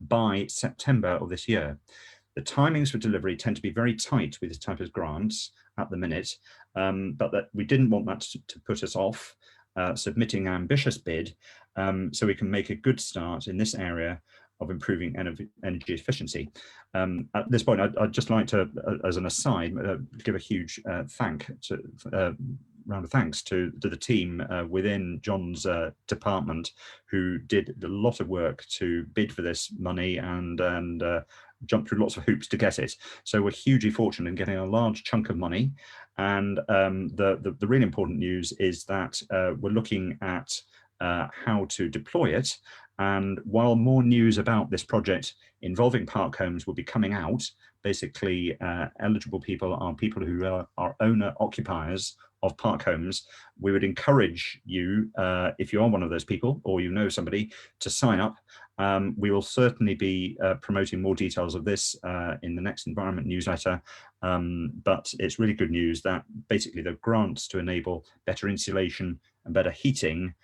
by September of this year. The timings for delivery tend to be very tight with this type of grants at the minute, but that we didn't want that to put us off submitting an ambitious bid. so we can make a good start in this area of improving energy efficiency. At this point, I'd just like to, as an aside, give a huge round of thanks to the team within John's department, who did a lot of work to bid for this money and jump through lots of hoops to get it. So we're hugely fortunate in getting a large chunk of money. And the really important news is that we're looking at how to deploy it. And while more news about this project involving park homes will be coming out, basically eligible people are people who are owner occupiers of park homes. We would encourage you, if you are one of those people or you know somebody, to sign up. We will certainly be promoting more details of this in the next environment newsletter, but it's really good news that basically the grants to enable better insulation and better heating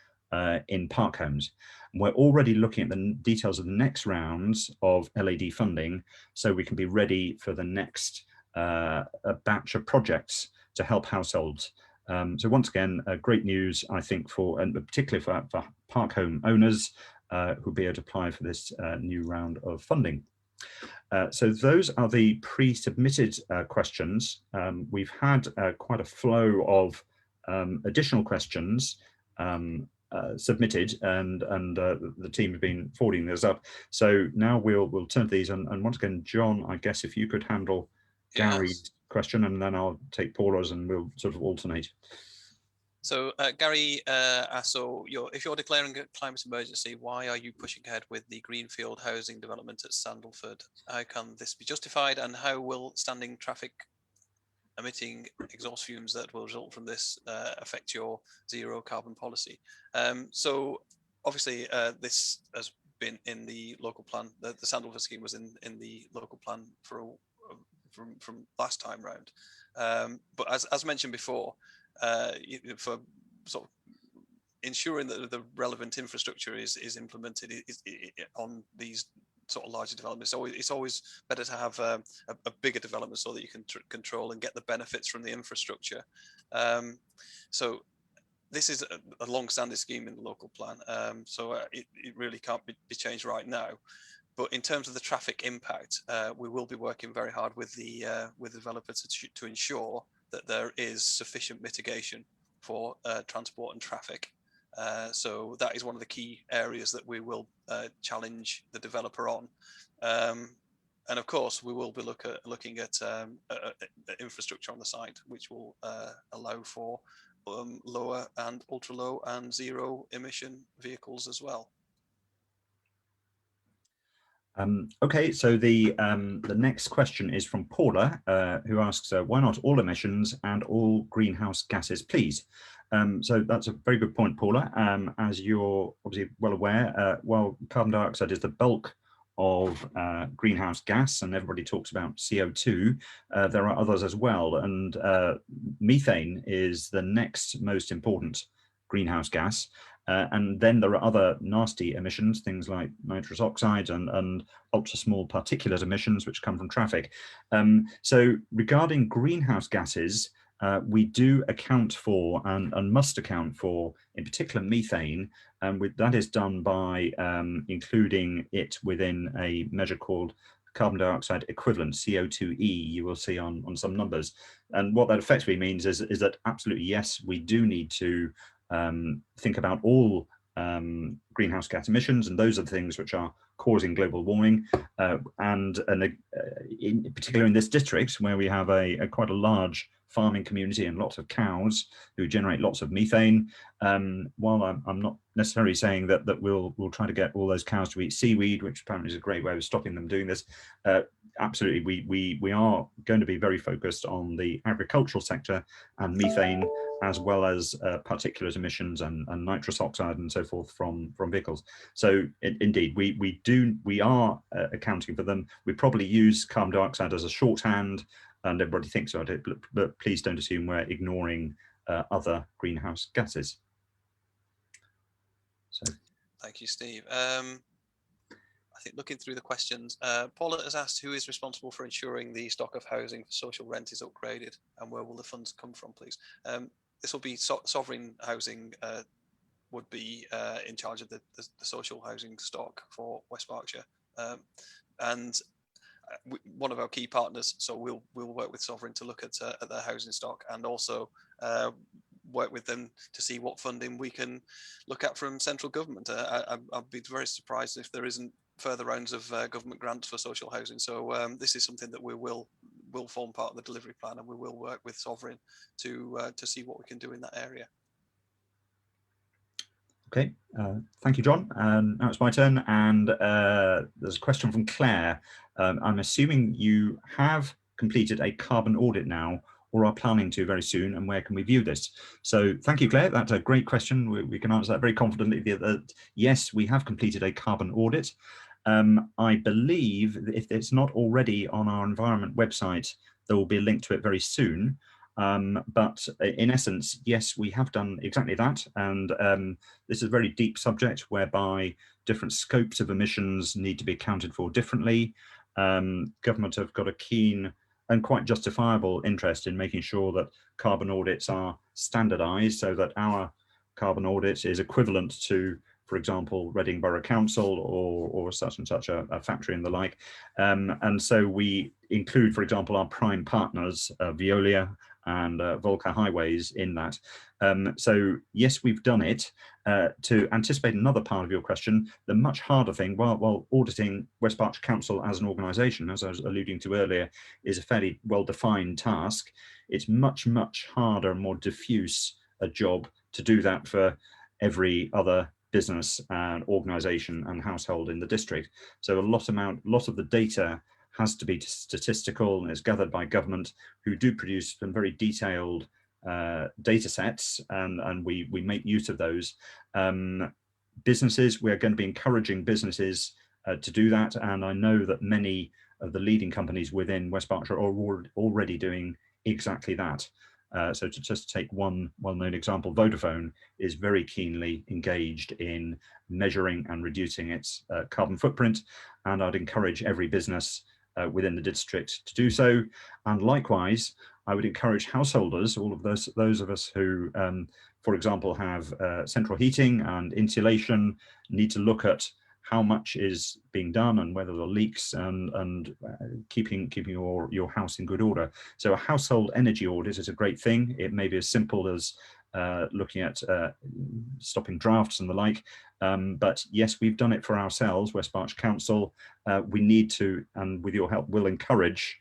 in park homes. We're already looking at the details of the next rounds of LAD funding, so we can be ready for the next batch of projects to help households. So once again, great news, I think, and particularly for park home owners who'll be able to apply for this new round of funding. So those are the pre-submitted questions. We've had quite a flow of additional questions submitted, and the team have been forwarding those up. So now we'll turn to these, and once again, John, I guess if you could handle Gary's question, and then I'll take Paula's, and we'll sort of alternate. So Gary asks, so if you're declaring a climate emergency, why are you pushing ahead with the greenfield housing development at Sandalford? How can this be justified, and how will standing traffic emitting exhaust fumes that will result from this affect your zero carbon policy? So obviously this has been in the local plan. The Sandalford scheme was in the local plan from last time round. But as mentioned before, for sort of ensuring that the relevant infrastructure is implemented on these sort of larger developments, it's always better to have a bigger development so that you can control and get the benefits from the infrastructure. So this is a long-standing scheme in the local plan, so it really can't be changed right now. But in terms of the traffic impact, we will be working very hard with the developers to ensure that there is sufficient mitigation for transport and traffic. So that is one of the key areas that we will challenge the developer on. And of course, we will be looking at infrastructure on the site, which will allow for lower and ultra low and zero emission vehicles as well. Okay, so the next question is from Paula, who asks, why not all emissions and all greenhouse gases, please? So that's a very good point, Paula. As you're obviously well aware, while carbon dioxide is the bulk of greenhouse gas, and everybody talks about CO2, there are others as well, and methane is the next most important greenhouse gas. And then there are other nasty emissions, things like nitrous oxide and ultra small particulate emissions, which come from traffic. So regarding greenhouse gases, we do account for and must account for, in particular, methane, and that is done by including it within a measure called carbon dioxide equivalent, CO2e, you will see on some numbers. And what that effectively means is that absolutely, yes, we do need to think about all greenhouse gas emissions, and those are the things which are causing global warming, and in particular in this district where we have quite a large farming community and lots of cows who generate lots of methane. While I'm not necessarily saying that we'll try to get all those cows to eat seaweed, which apparently is a great way of stopping them doing this, absolutely we are going to be very focused on the agricultural sector and methane, as well as particulate emissions and nitrous oxide and so forth from vehicles. So indeed, we are accounting for them. We probably use carbon dioxide as a shorthand, and everybody thinks about it, but please don't assume we're ignoring other greenhouse gases. So, thank you, Steve. I think looking through the questions, Paula has asked who is responsible for ensuring the stock of housing for social rent is upgraded, and where will the funds come from, please? This will be sovereign housing would be in charge of the social housing stock for West Berkshire. And one of our key partners, so we'll work with Sovereign to look at their housing stock, and also work with them to see what funding we can look at from central government. I'd be very surprised if there isn't further rounds of government grants for social housing. So this is something that we will form part of the delivery plan, and we will work with Sovereign to see what we can do in that area. Okay, thank you, John. Now it's my turn, and there's a question from Claire. I'm assuming you have completed a carbon audit now, or are planning to very soon, and where can we view this? So thank you, Claire. That's a great question. We can answer that very confidently that yes, we have completed a carbon audit. I believe that if it's not already on our environment website, there will be a link to it very soon. But in essence, yes, we have done exactly that. And this is a very deep subject whereby different scopes of emissions need to be accounted for differently. Government have got a keen and quite justifiable interest in making sure that carbon audits are standardized so that our carbon audit is equivalent to, for example, Reading Borough Council or such and such a factory and the like. And so we include, for example, our prime partners, Veolia and Volca Highways in that. So yes, we've done it. To anticipate another part of your question, the much harder thing, while auditing West Berkshire Council as an organisation, as I was alluding to earlier, is a fairly well-defined task, it's much, much harder and more diffuse a job to do that for every other business and organisation and household in the district. So a lot of the data has to be statistical and is gathered by government, who do produce some very detailed data sets, and we make use of those. Businesses, we're going to be encouraging businesses to do that, and I know that many of the leading companies within West Berkshire are already doing exactly that. So to just take one well-known example, Vodafone is very keenly engaged in measuring and reducing its carbon footprint, and I'd encourage every business within the district to do so. And likewise, I would encourage householders, all of those of us who, for example, have central heating and insulation, need to look at how much is being done and whether there are leaks, and keeping your house in good order. So a household energy audit is a great thing. It may be as simple as looking at stopping drafts and the like. But yes, we've done it for ourselves, West Berkshire Council. We need to, and with your help, we'll encourage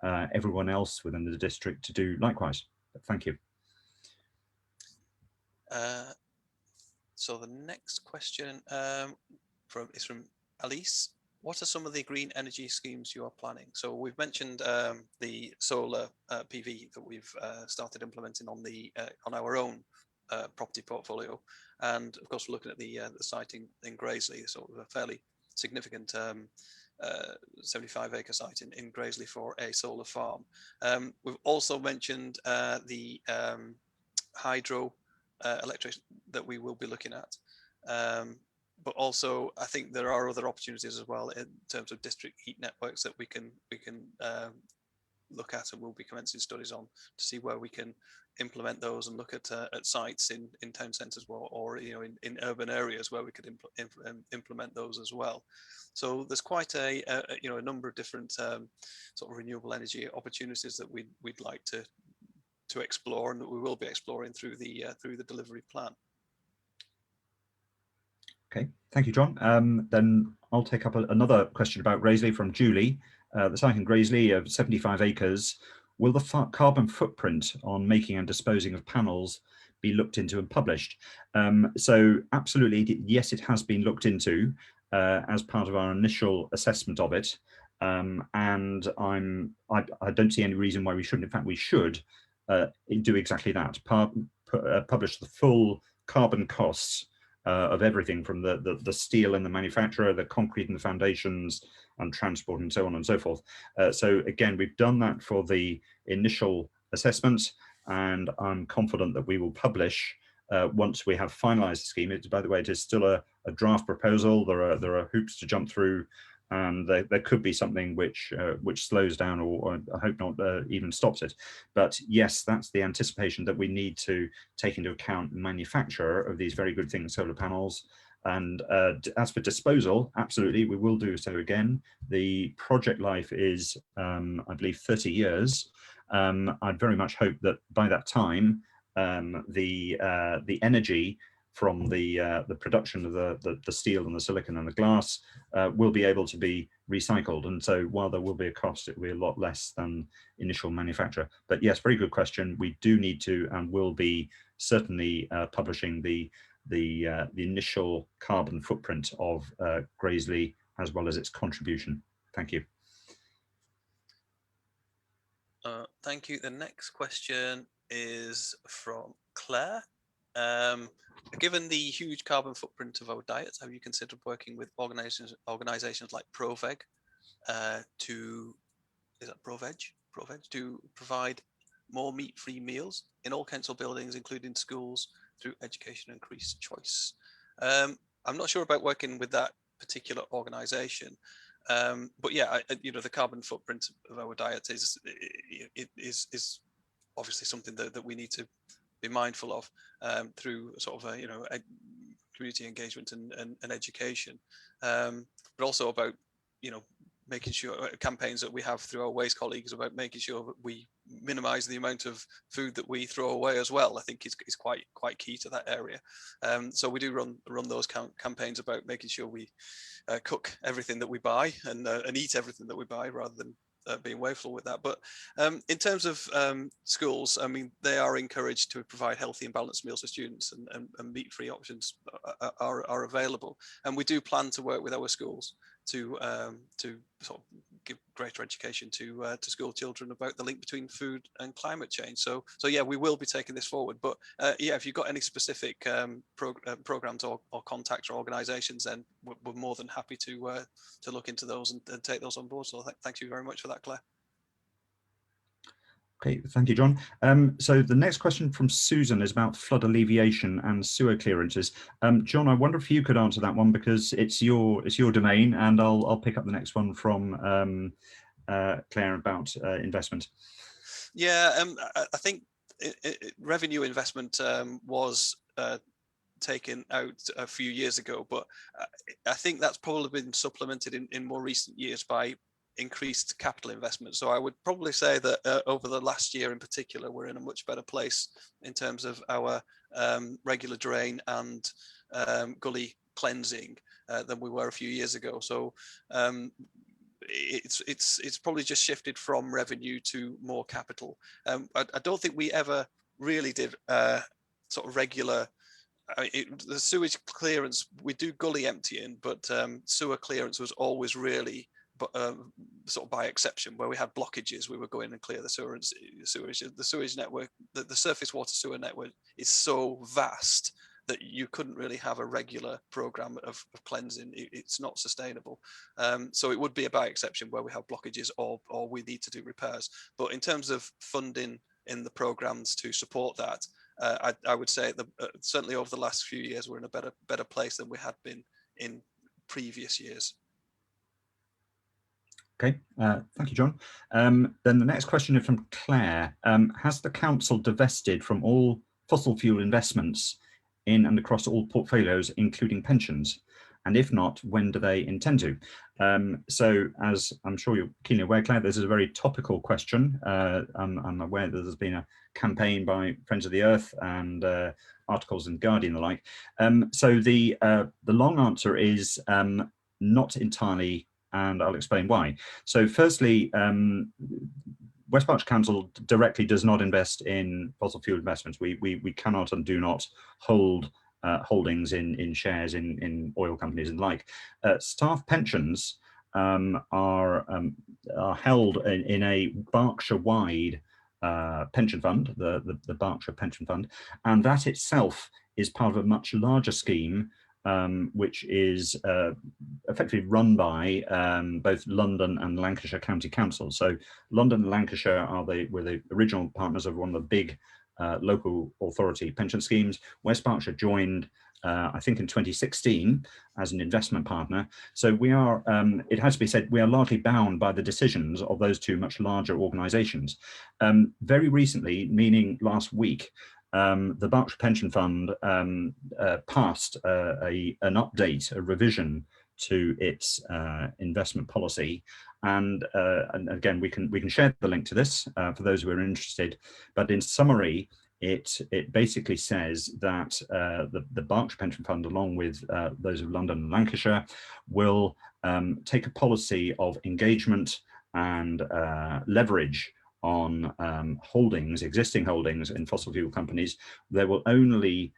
everyone else within the district to do likewise. Thank you. So the next question is from Alice. What are some of the green energy schemes you are planning? So we've mentioned the solar PV that we've started implementing on our own property portfolio, and of course we're looking at the site in Graiseley, so a fairly significant 75-acre site in Graiseley for a solar farm. We've also mentioned the hydro electric that we will be looking at. But also, I think there are other opportunities as well in terms of district heat networks that we can look at, and we'll be commencing studies on to see where we can implement those and look at sites in town centres or in urban areas where we could implement those as well. So there's quite a number of different sort of renewable energy opportunities that we'd like to explore, and that we will be exploring through the delivery plan. Okay, thank you, John. Then I'll take up another question about Graiseley from Julie. The site in Graiseley of 75 acres, will the carbon footprint on making and disposing of panels be looked into and published? So absolutely, yes, it has been looked into as part of our initial assessment of it. And I don't see any reason why we shouldn't. In fact, we should do exactly that, publish the full carbon costs of everything from the steel and the manufacturer, the concrete and the foundations, and transport, and so on and so forth. So again, we've done that for the initial assessments, and I'm confident that we will publish once we have finalized the scheme. By the way, it is still a draft proposal. There are hoops to jump through and there could be something which slows down, or I hope not even stops it. But yes, that's the anticipation, that we need to take into account the manufacture of these very good things, solar panels. And as for disposal, absolutely, we will do so again. The project life is, I believe, 30 years. I'd very much hope that by that time, the energy from the production of the steel and the silicon and the glass will be able to be recycled. And so while there will be a cost, it will be a lot less than initial manufacture. But yes, very good question. We do need to, and will be certainly publishing the initial carbon footprint of Graiseley, as well as its contribution. Thank you. Thank you. The next question is from Claire. Given the huge carbon footprint of our diets, have you considered working with organizations like ProVeg to provide more meat-free meals in all council buildings, including schools, through education and increased choice? I'm not sure about working with that particular organization, but yeah, the carbon footprint of our diet is obviously something that we need to be mindful of through sort of community engagement and education, but also about making sure campaigns that we have through our waste colleagues about making sure that we minimize the amount of food that we throw away as well. I think is quite key to that area. So we do run those campaigns about making sure we cook everything that we buy and eat everything that we buy, rather than being wasteful with that. But in terms of schools, I mean, they are encouraged to provide healthy and balanced meals for students, and meat-free options are available. And we do plan to work with our schools to sort of give greater education to school children about the link between food and climate change. So yeah, we will be taking this forward. But yeah, if you've got any specific programs or contacts or organisations, then we're more than happy to look into those and take those on board. So thank you very much for that, Claire. Okay, thank you, John. So the next question from Susan is about flood alleviation and sewer clearances. John, I wonder if you could answer that one, because it's your domain, and I'll pick up the next one from Claire about investment. Yeah, I think revenue investment was taken out a few years ago, but I think that's probably been supplemented in more recent years by increased capital investment. So I would probably say that over the last year in particular, we're in a much better place in terms of our regular drain and gully cleansing than we were a few years ago. So it's probably just shifted from revenue to more capital. I don't think we ever really did sort of regular. The sewage clearance, we do gully emptying, but sewer clearance was always really sort of by exception. Where we had blockages, we would go in and clear the sewage. The sewage network, the surface water sewer network is so vast that you couldn't really have a regular program of cleansing. It's not sustainable. So it would be a by exception where we have blockages or we need to do repairs. But in terms of funding in the programs to support that, I would say that certainly over the last few years, we're in a better place than we had been in previous years. Okay, thank you, John. Then the next question is from Claire. Has the council divested from all fossil fuel investments in and across all portfolios, including pensions? And if not, when do they intend to? So as I'm sure you're keenly aware, Claire, this is a very topical question. I'm aware that there's been a campaign by Friends of the Earth and articles in Guardian and the like. So the long answer is not entirely, and I'll explain why. So firstly, West Berkshire Council directly does not invest in fossil fuel investments. We cannot and do not hold holdings in shares in oil companies and the like. Staff pensions are held in a Berkshire-wide pension fund, the Berkshire Pension Fund, and that itself is part of a much larger scheme which is effectively run by both London and Lancashire County Council. So London and Lancashire were the original partners of one of the big local authority pension schemes. West Berkshire joined, I think, in 2016 as an investment partner. So we are, it has to be said, we are largely bound by the decisions of those two much larger organisations. Very recently, meaning last week, the Berkshire Pension Fund passed an update, a revision to its investment policy, and again we can share the link to this for those who are interested. But in summary, it basically says that the Berkshire Pension Fund, along with those of London and Lancashire, will take a policy of engagement and leverage on holdings, existing holdings in fossil fuel companies. They will only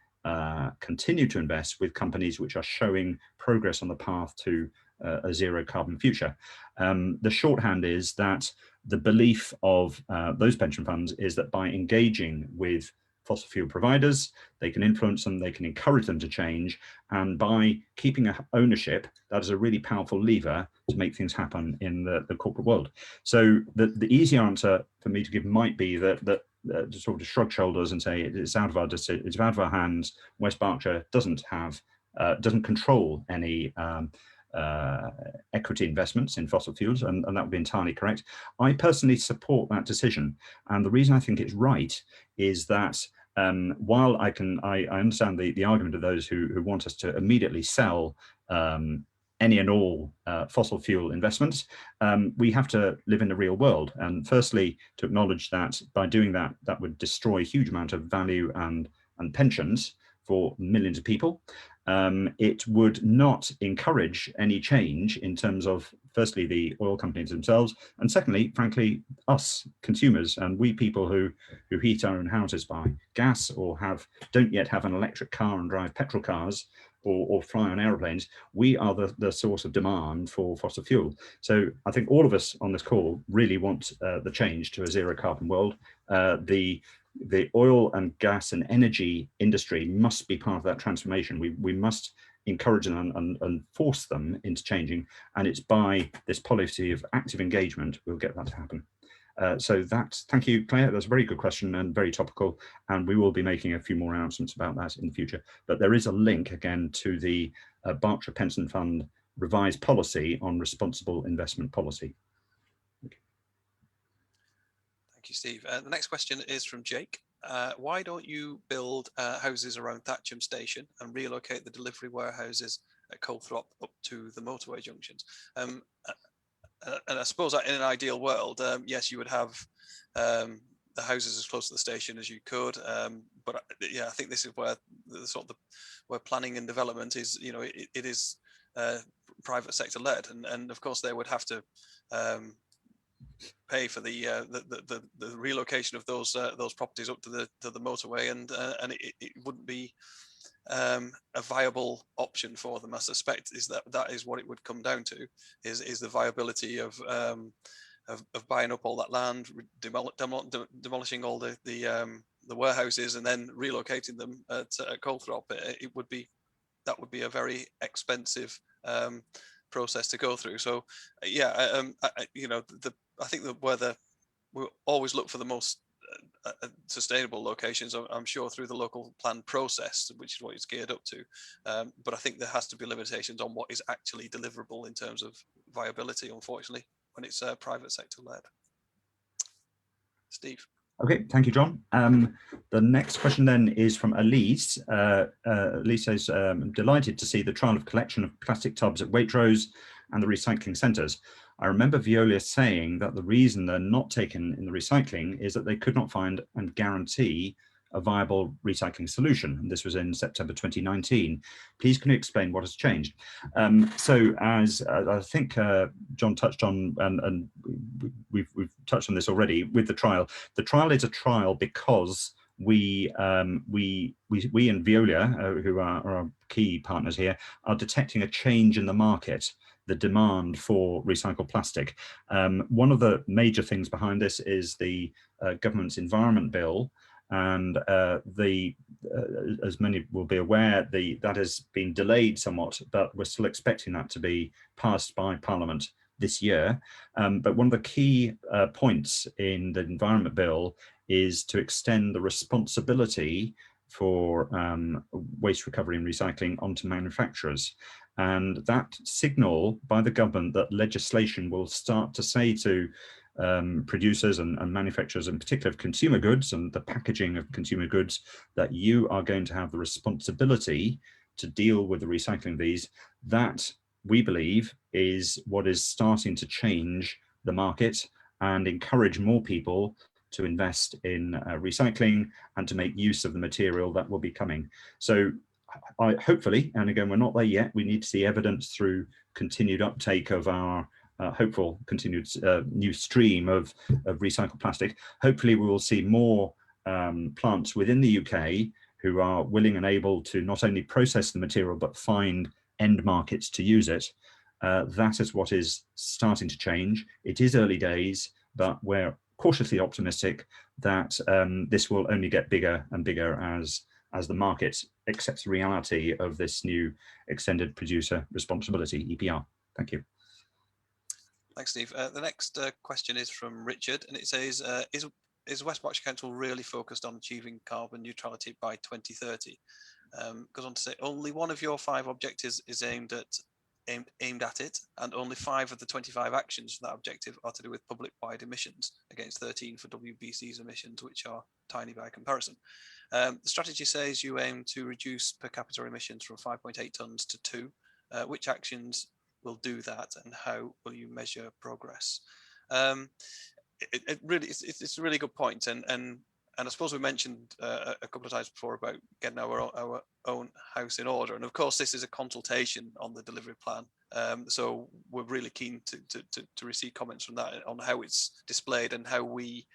continue to invest with companies which are showing progress on the path to a zero carbon future. The shorthand is that the belief of those pension funds is that by engaging with fossil fuel providers, they can influence them, they can encourage them to change, and by keeping ownership, that is a really powerful lever to make things happen in the corporate world. So the easy answer for me to give might be that to sort of shrug shoulders and say it's out of our hands. West Berkshire doesn't control any equity investments in fossil fuels, and that would be entirely correct. I personally support that decision, and the reason I think it's right is that while I understand the argument of those who want us to immediately sell any and all fossil fuel investments, we have to live in the real world. And firstly, to acknowledge that by doing that, that would destroy a huge amount of value and pensions for millions of people. It would not encourage any change in terms of, firstly, the oil companies themselves, and secondly, frankly, us consumers, and we people who heat our own houses by gas or don't yet have an electric car and drive petrol cars or fly on aeroplanes. We are the source of demand for fossil fuel. So I think all of us on this call really want the change to a zero carbon world. The oil and gas and energy industry must be part of that transformation. We must encourage them and force them into changing, and it's by this policy of active engagement we'll get that to happen. So thank you, Claire. That's a very good question and very topical, and we will be making a few more announcements about that in the future. But there is a link again to the Berkshire Pension Fund revised policy on responsible investment policy. Thank you, Steve. The next question is from Jake. Why don't you build houses around Thatcham Station and relocate the delivery warehouses at Colthrop up to the motorway junctions? And I suppose that in an ideal world, yes, you would have the houses as close to the station as you could. But yeah, I think this is where where planning and development is. It is private sector led, and of course they would have to pay for the relocation of those properties up to the motorway, and it wouldn't be a viable option for them. I suspect that is what it would come down to, is the viability of buying up all that land, demolishing all the warehouses, and then relocating them at Colthrop. That would be a very expensive process to go through. So yeah, I think that we'll always look for the most sustainable locations, I'm sure, through the local plan process, which is what it's geared up to. But I think there has to be limitations on what is actually deliverable in terms of viability, unfortunately, when it's private sector led. Steve. Okay, thank you, John. The next question then is from Elise. Elise says, I'm delighted to see the trial of collection of plastic tubs at Waitrose and the recycling centres. I remember Veolia saying that the reason they're not taken in the recycling is that they could not find and guarantee a viable recycling solution. And this was in September 2019. Please, can you explain what has changed? So as I think John touched on, and we've touched on this already with the trial is a trial because we and Veolia, who are our key partners here, are detecting a change in the market, the demand for recycled plastic. One of the major things behind this is the government's environment bill, and as many will be aware, that has been delayed somewhat, but we're still expecting that to be passed by Parliament this year. But one of the key points in the Environment Bill is to extend the responsibility for waste recovery and recycling onto manufacturers. And that signal by the government that legislation will start to say to producers and manufacturers, in particular of consumer goods and the packaging of consumer goods, that you are going to have the responsibility to deal with the recycling of these, that we believe is what is starting to change the market and encourage more people to invest in recycling and to make use of the material that will be coming. So hopefully, and again, we're not there yet, we need to see evidence through continued uptake of our hopeful continued new stream of recycled plastic. Hopefully we will see more plants within the UK who are willing and able to not only process the material, but find end markets to use it. That is what is starting to change. It is early days, but we're cautiously optimistic that this will only get bigger and bigger as the market accepts the reality of this new extended producer responsibility, EPR. Thank you. Thanks, Steve. The next question is from Richard, and it says, is West Berkshire Council really focused on achieving carbon neutrality by 2030? Goes on to say, only one of your 5 objectives is aimed at it, and only 5 of the 25 actions for that objective are to do with public-wide emissions, against 13 for WBC's emissions, which are tiny by comparison. The strategy says you aim to reduce per capita emissions from 5.8 tonnes to 2. Which actions will do that, and how will you measure progress? It's a really good point, and I suppose we mentioned a couple of times before about getting our own house in order, and of course this is a consultation on the delivery plan, so we're really keen to receive comments from that on how it's displayed and how we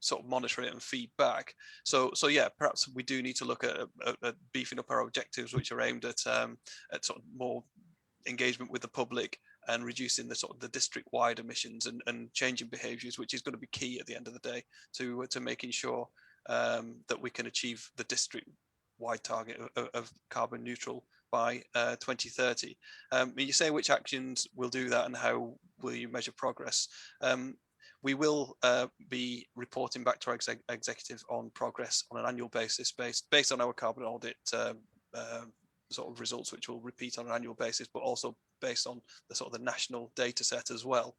sort of monitor it and feedback. So yeah, perhaps we do need to look at beefing up our objectives, which are aimed at sort of more engagement with the public and reducing the sort of the district-wide emissions and changing behaviours, which is going to be key at the end of the day to making sure that we can achieve the district-wide target of carbon neutral by 2030. You say which actions will do that and how will you measure progress? We will be reporting back to our executive on progress on an annual basis based on our carbon audit sort of results, which we'll repeat on an annual basis, but also based on the sort of the national data set as well.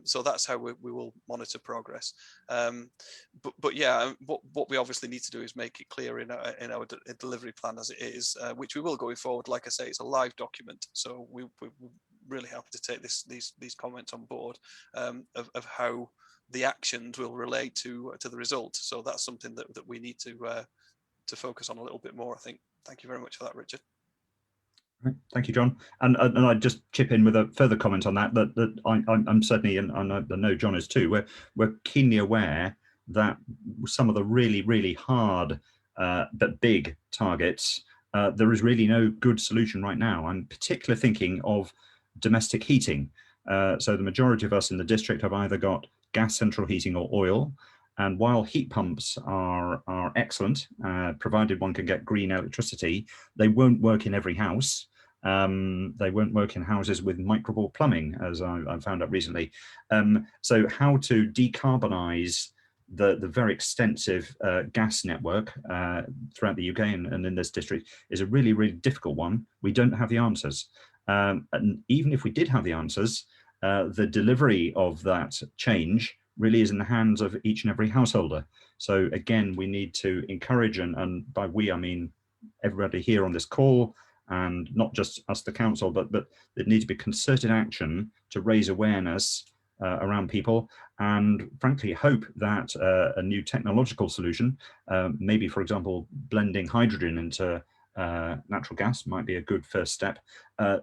So that's how we will monitor progress. But yeah, what we obviously need to do is make it clear in our delivery plan as it is, which we will going forward. Like I say, it's a live document, so we're really happy to take these comments on board of how the actions will relate to the result. So that's something that we need to focus on a little bit more, I think. Thank you very much for that, Richard. Thank you, John. And I'd just chip in with a further comment on that I'm certainly, and I know John is too, we're keenly aware that some of the really hard but big targets, there is really no good solution right now. I'm particularly thinking of domestic heating. So the majority of us in the district have either got gas central heating or oil. And while heat pumps are excellent, provided one can get green electricity, they won't work in every house. They won't work in houses with microbore plumbing, as I found out recently. So how to decarbonize the very extensive gas network throughout the UK and in this district is a really difficult one. We don't have the answers. And even if we did have the answers, the delivery of that change really is in the hands of each and every householder. So again, we need to encourage, and by we, I mean everybody here on this call, and not just us, the council, but there needs to be concerted action to raise awareness around people, and frankly hope that a new technological solution, maybe for example, blending hydrogen into natural gas might be a good first step.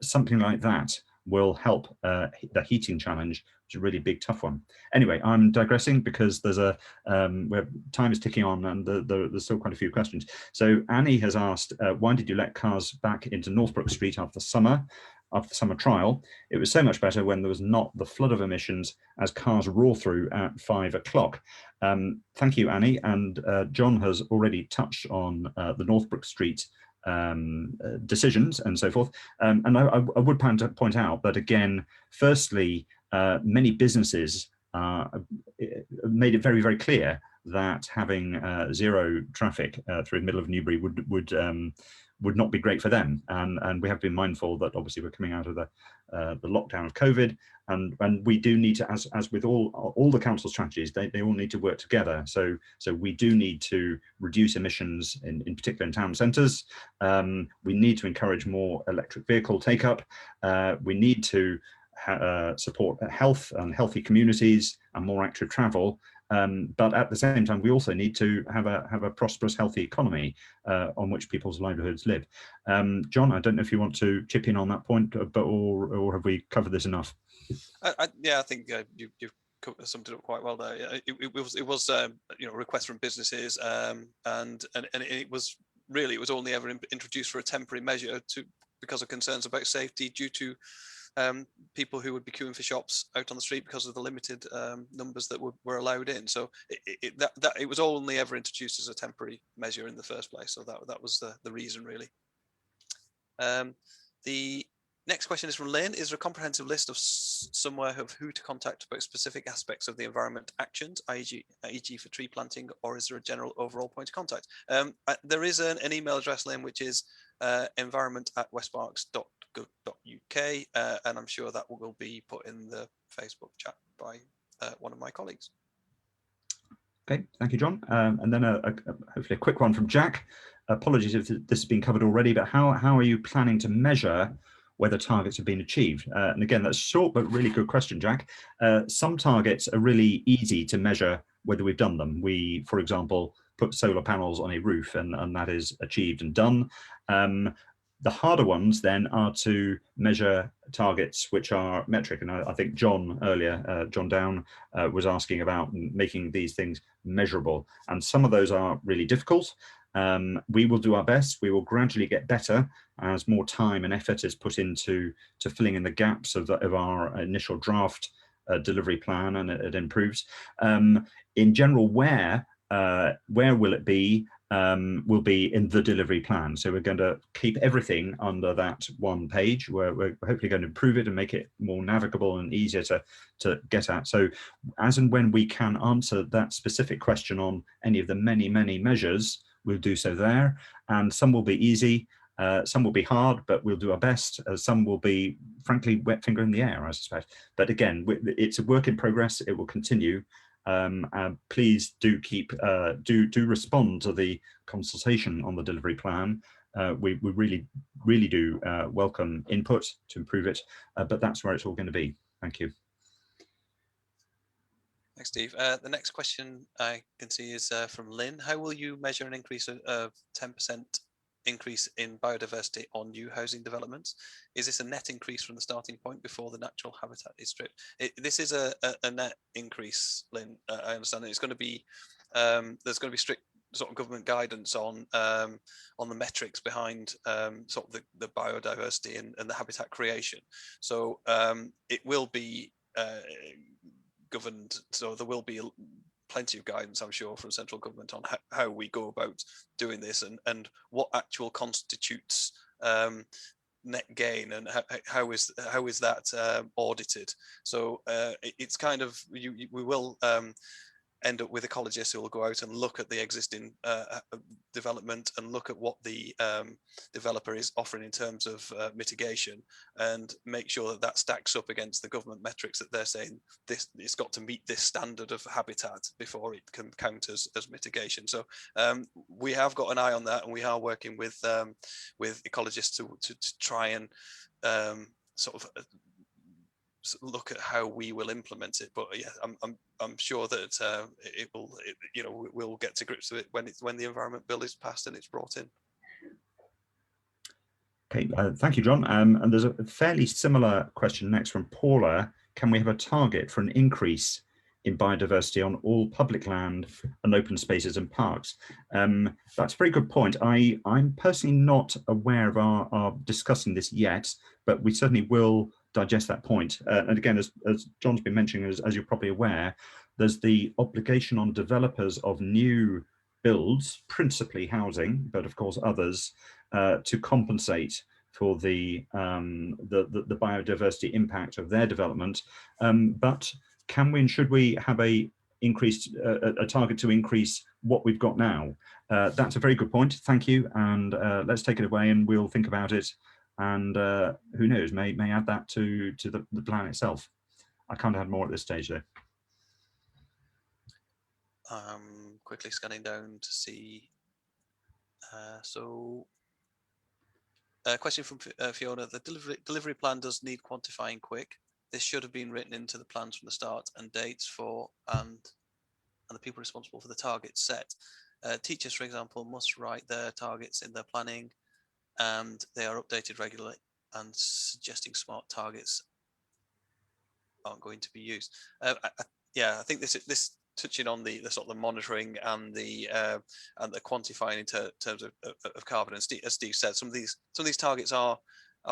Something like that will help the heating challenge, which is a really big, tough one. Anyway, I'm digressing because there's where time is ticking on and there's still quite a few questions. So Annie has asked, why did you let cars back into Northbrook Street after the summer trial? It was so much better when there was not the flood of emissions as cars roar through at 5 o'clock. Thank you, Annie. And John has already touched on the Northbrook Street decisions and so forth. And I would point out that, again, firstly, many businesses made it very, very clear that having zero traffic through the middle of Newbury would not be great for them. And we have been mindful that obviously we're coming out of the lockdown of COVID, and we do need to, as with all the council strategies, they all need to work together. So we do need to reduce emissions in particular in town centres. We need to encourage more electric vehicle take up. We need to support health and healthy communities and more active travel. But at the same time, we also need to have a prosperous, healthy economy on which people's livelihoods live. John, I don't know if you want to chip in on that point, or have we covered this enough? Yeah, I think you've summed it up quite well there. It was a request from businesses, and it was only ever introduced for a temporary measure because of concerns about safety due to people who would be queuing for shops out on the street because of the limited numbers that were allowed in. So it was only ever introduced as a temporary measure in the first place. So that was the reason, really. The next question is from Lynn. Is there a comprehensive list of somewhere of who to contact about specific aspects of the environment actions, e.g. for tree planting, or is there a general overall point of contact? There is an email address, Lynn, which is environment@westberks.gov.uk, and I'm sure that will be put in the Facebook chat by one of my colleagues. Okay, thank you, John. And then hopefully a quick one from Jack. Apologies if this has been covered already, but how are you planning to measure whether targets have been achieved? And again, that's a short but really good question, Jack. Some targets are really easy to measure whether we've done them. We, for example, put solar panels on a roof, and that is achieved and done. The harder ones then are to measure targets which are metric. And I think John earlier, John Down, was asking about making these things measurable. And some of those are really difficult. We will do our best. We will gradually get better as more time and effort is put into filling in the gaps of our initial draft delivery plan, and it improves. In general, where will it be? Will be in the delivery plan. So we're going to keep everything under that one page. We're hopefully going to improve it and make it more navigable and easier to get at. So as and when we can answer that specific question on any of the many, many measures, we'll do so there. And some will be easy, some will be hard, but we'll do our best. Some will be, frankly, wet finger in the air, I suspect. But again, it's a work in progress. It will continue. Please do do respond to the consultation on the delivery plan. We really do welcome input to improve it, but that's where it's all going to be. Thank you. Thanks, Steve. The next question I can see is from Lynn. How will you measure an increase of 10% increase in biodiversity on new housing developments? Is this a net increase from the starting point before the natural habitat is stripped? This is a net increase, Lynn. I understand that it's going to be there's going to be strict sort of government guidance on the metrics behind sort of the biodiversity and the habitat creation. So it will be governed. So there will be plenty of guidance, I'm sure, from central government on how we go about doing this and what actual constitutes net gain and how is that audited. So it's kind of we will end up with ecologists who will go out and look at the existing development and look at what the developer is offering in terms of mitigation, and make sure that that stacks up against the government metrics that they're saying it's got to meet this standard of habitat before it can count as mitigation. So we have got an eye on that, and we are working with ecologists to try and sort of look at how we will implement it. But yeah, I'm sure that we'll get to grips with it when the Environment Bill is passed and it's brought in. Okay, thank you, John. And there's a fairly similar question next from Paula. Can we have a target for an increase in biodiversity on all public land and open spaces and parks? That's a very good point. I'm personally not aware of our discussing this yet, but we certainly will digest that point. And again, as John's been mentioning, as you're probably aware, there's the obligation on developers of new builds, principally housing, but of course others, to compensate for the biodiversity impact of their development. But can we and should we have a target to increase what we've got now? That's a very good point. Thank you. And let's take it away and we'll think about it. And who knows, may add that to the plan itself. I can't add more at this stage though. Quickly scanning down to see. A question from Fiona: the delivery plan does need quantifying quick. This should have been written into the plans from the start, and dates for and the people responsible for the targets set. Teachers, for example, must write their targets in their planning, and they are updated regularly, and suggesting smart targets aren't going to be used. Yeah, I think this touching on the sort of the monitoring and the quantifying in terms of carbon, and as Steve said, some of these targets are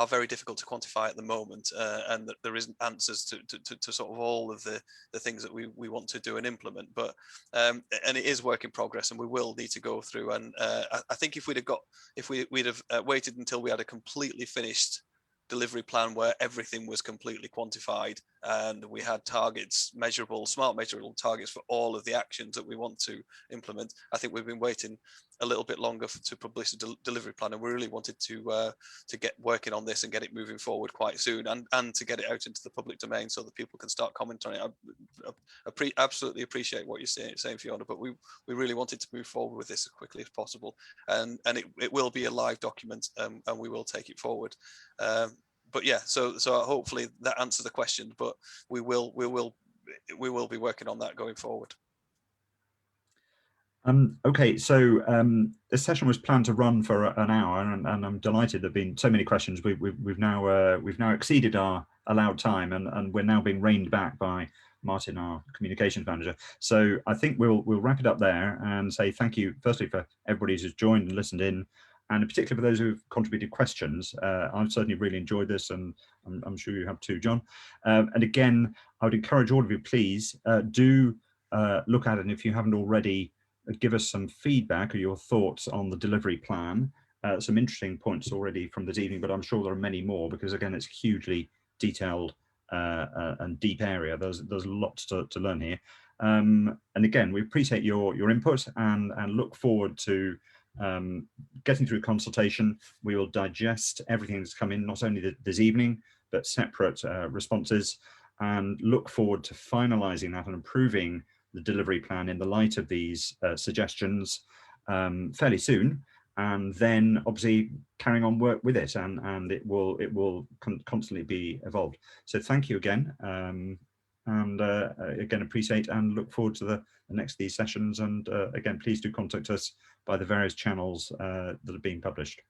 very difficult to quantify at the moment, and that there isn't answers to sort of all of the things that we want to do and implement. But and it is work in progress, and we will need to go through. And I think if we'd have waited until we had a completely finished delivery plan where everything was completely quantified and we had targets, smart measurable targets for all of the actions that we want to implement, I think we've been waiting a little bit longer to publish a delivery plan, and we really wanted to get working on this and get it moving forward quite soon, and to get it out into the public domain so that people can start commenting on it. I absolutely appreciate what you're saying, Fiona, but we really wanted to move forward with this as quickly as possible, and it will be a live document, and we will take it forward. But yeah, so hopefully that answers the question, but we will be working on that going forward. Okay, so this session was planned to run for an hour, and I'm delighted there've been so many questions. We've now exceeded our allowed time, and we're now being reined back by Martin, our communications manager. So I think we'll wrap it up there and say thank you, firstly, for everybody who's joined and listened in, and in particular for those who've contributed questions. I've certainly really enjoyed this, and I'm sure you have too, John. And again, I would encourage all of you, please do look at it, and if you haven't already, give us some feedback or your thoughts on the delivery plan. Some interesting points already from this evening, but I'm sure there are many more, because again, it's hugely detailed and deep area. There's lots to learn here. And again, we appreciate your input and look forward to getting through consultation. We will digest everything that's come in, not only this evening, but separate responses, and look forward to finalizing that and improving the delivery plan in the light of these suggestions fairly soon, and then obviously carrying on work with it, and it will constantly be evolved. So thank you again, and again appreciate and look forward to the next of these sessions, and again please do contact us by the various channels that are being published.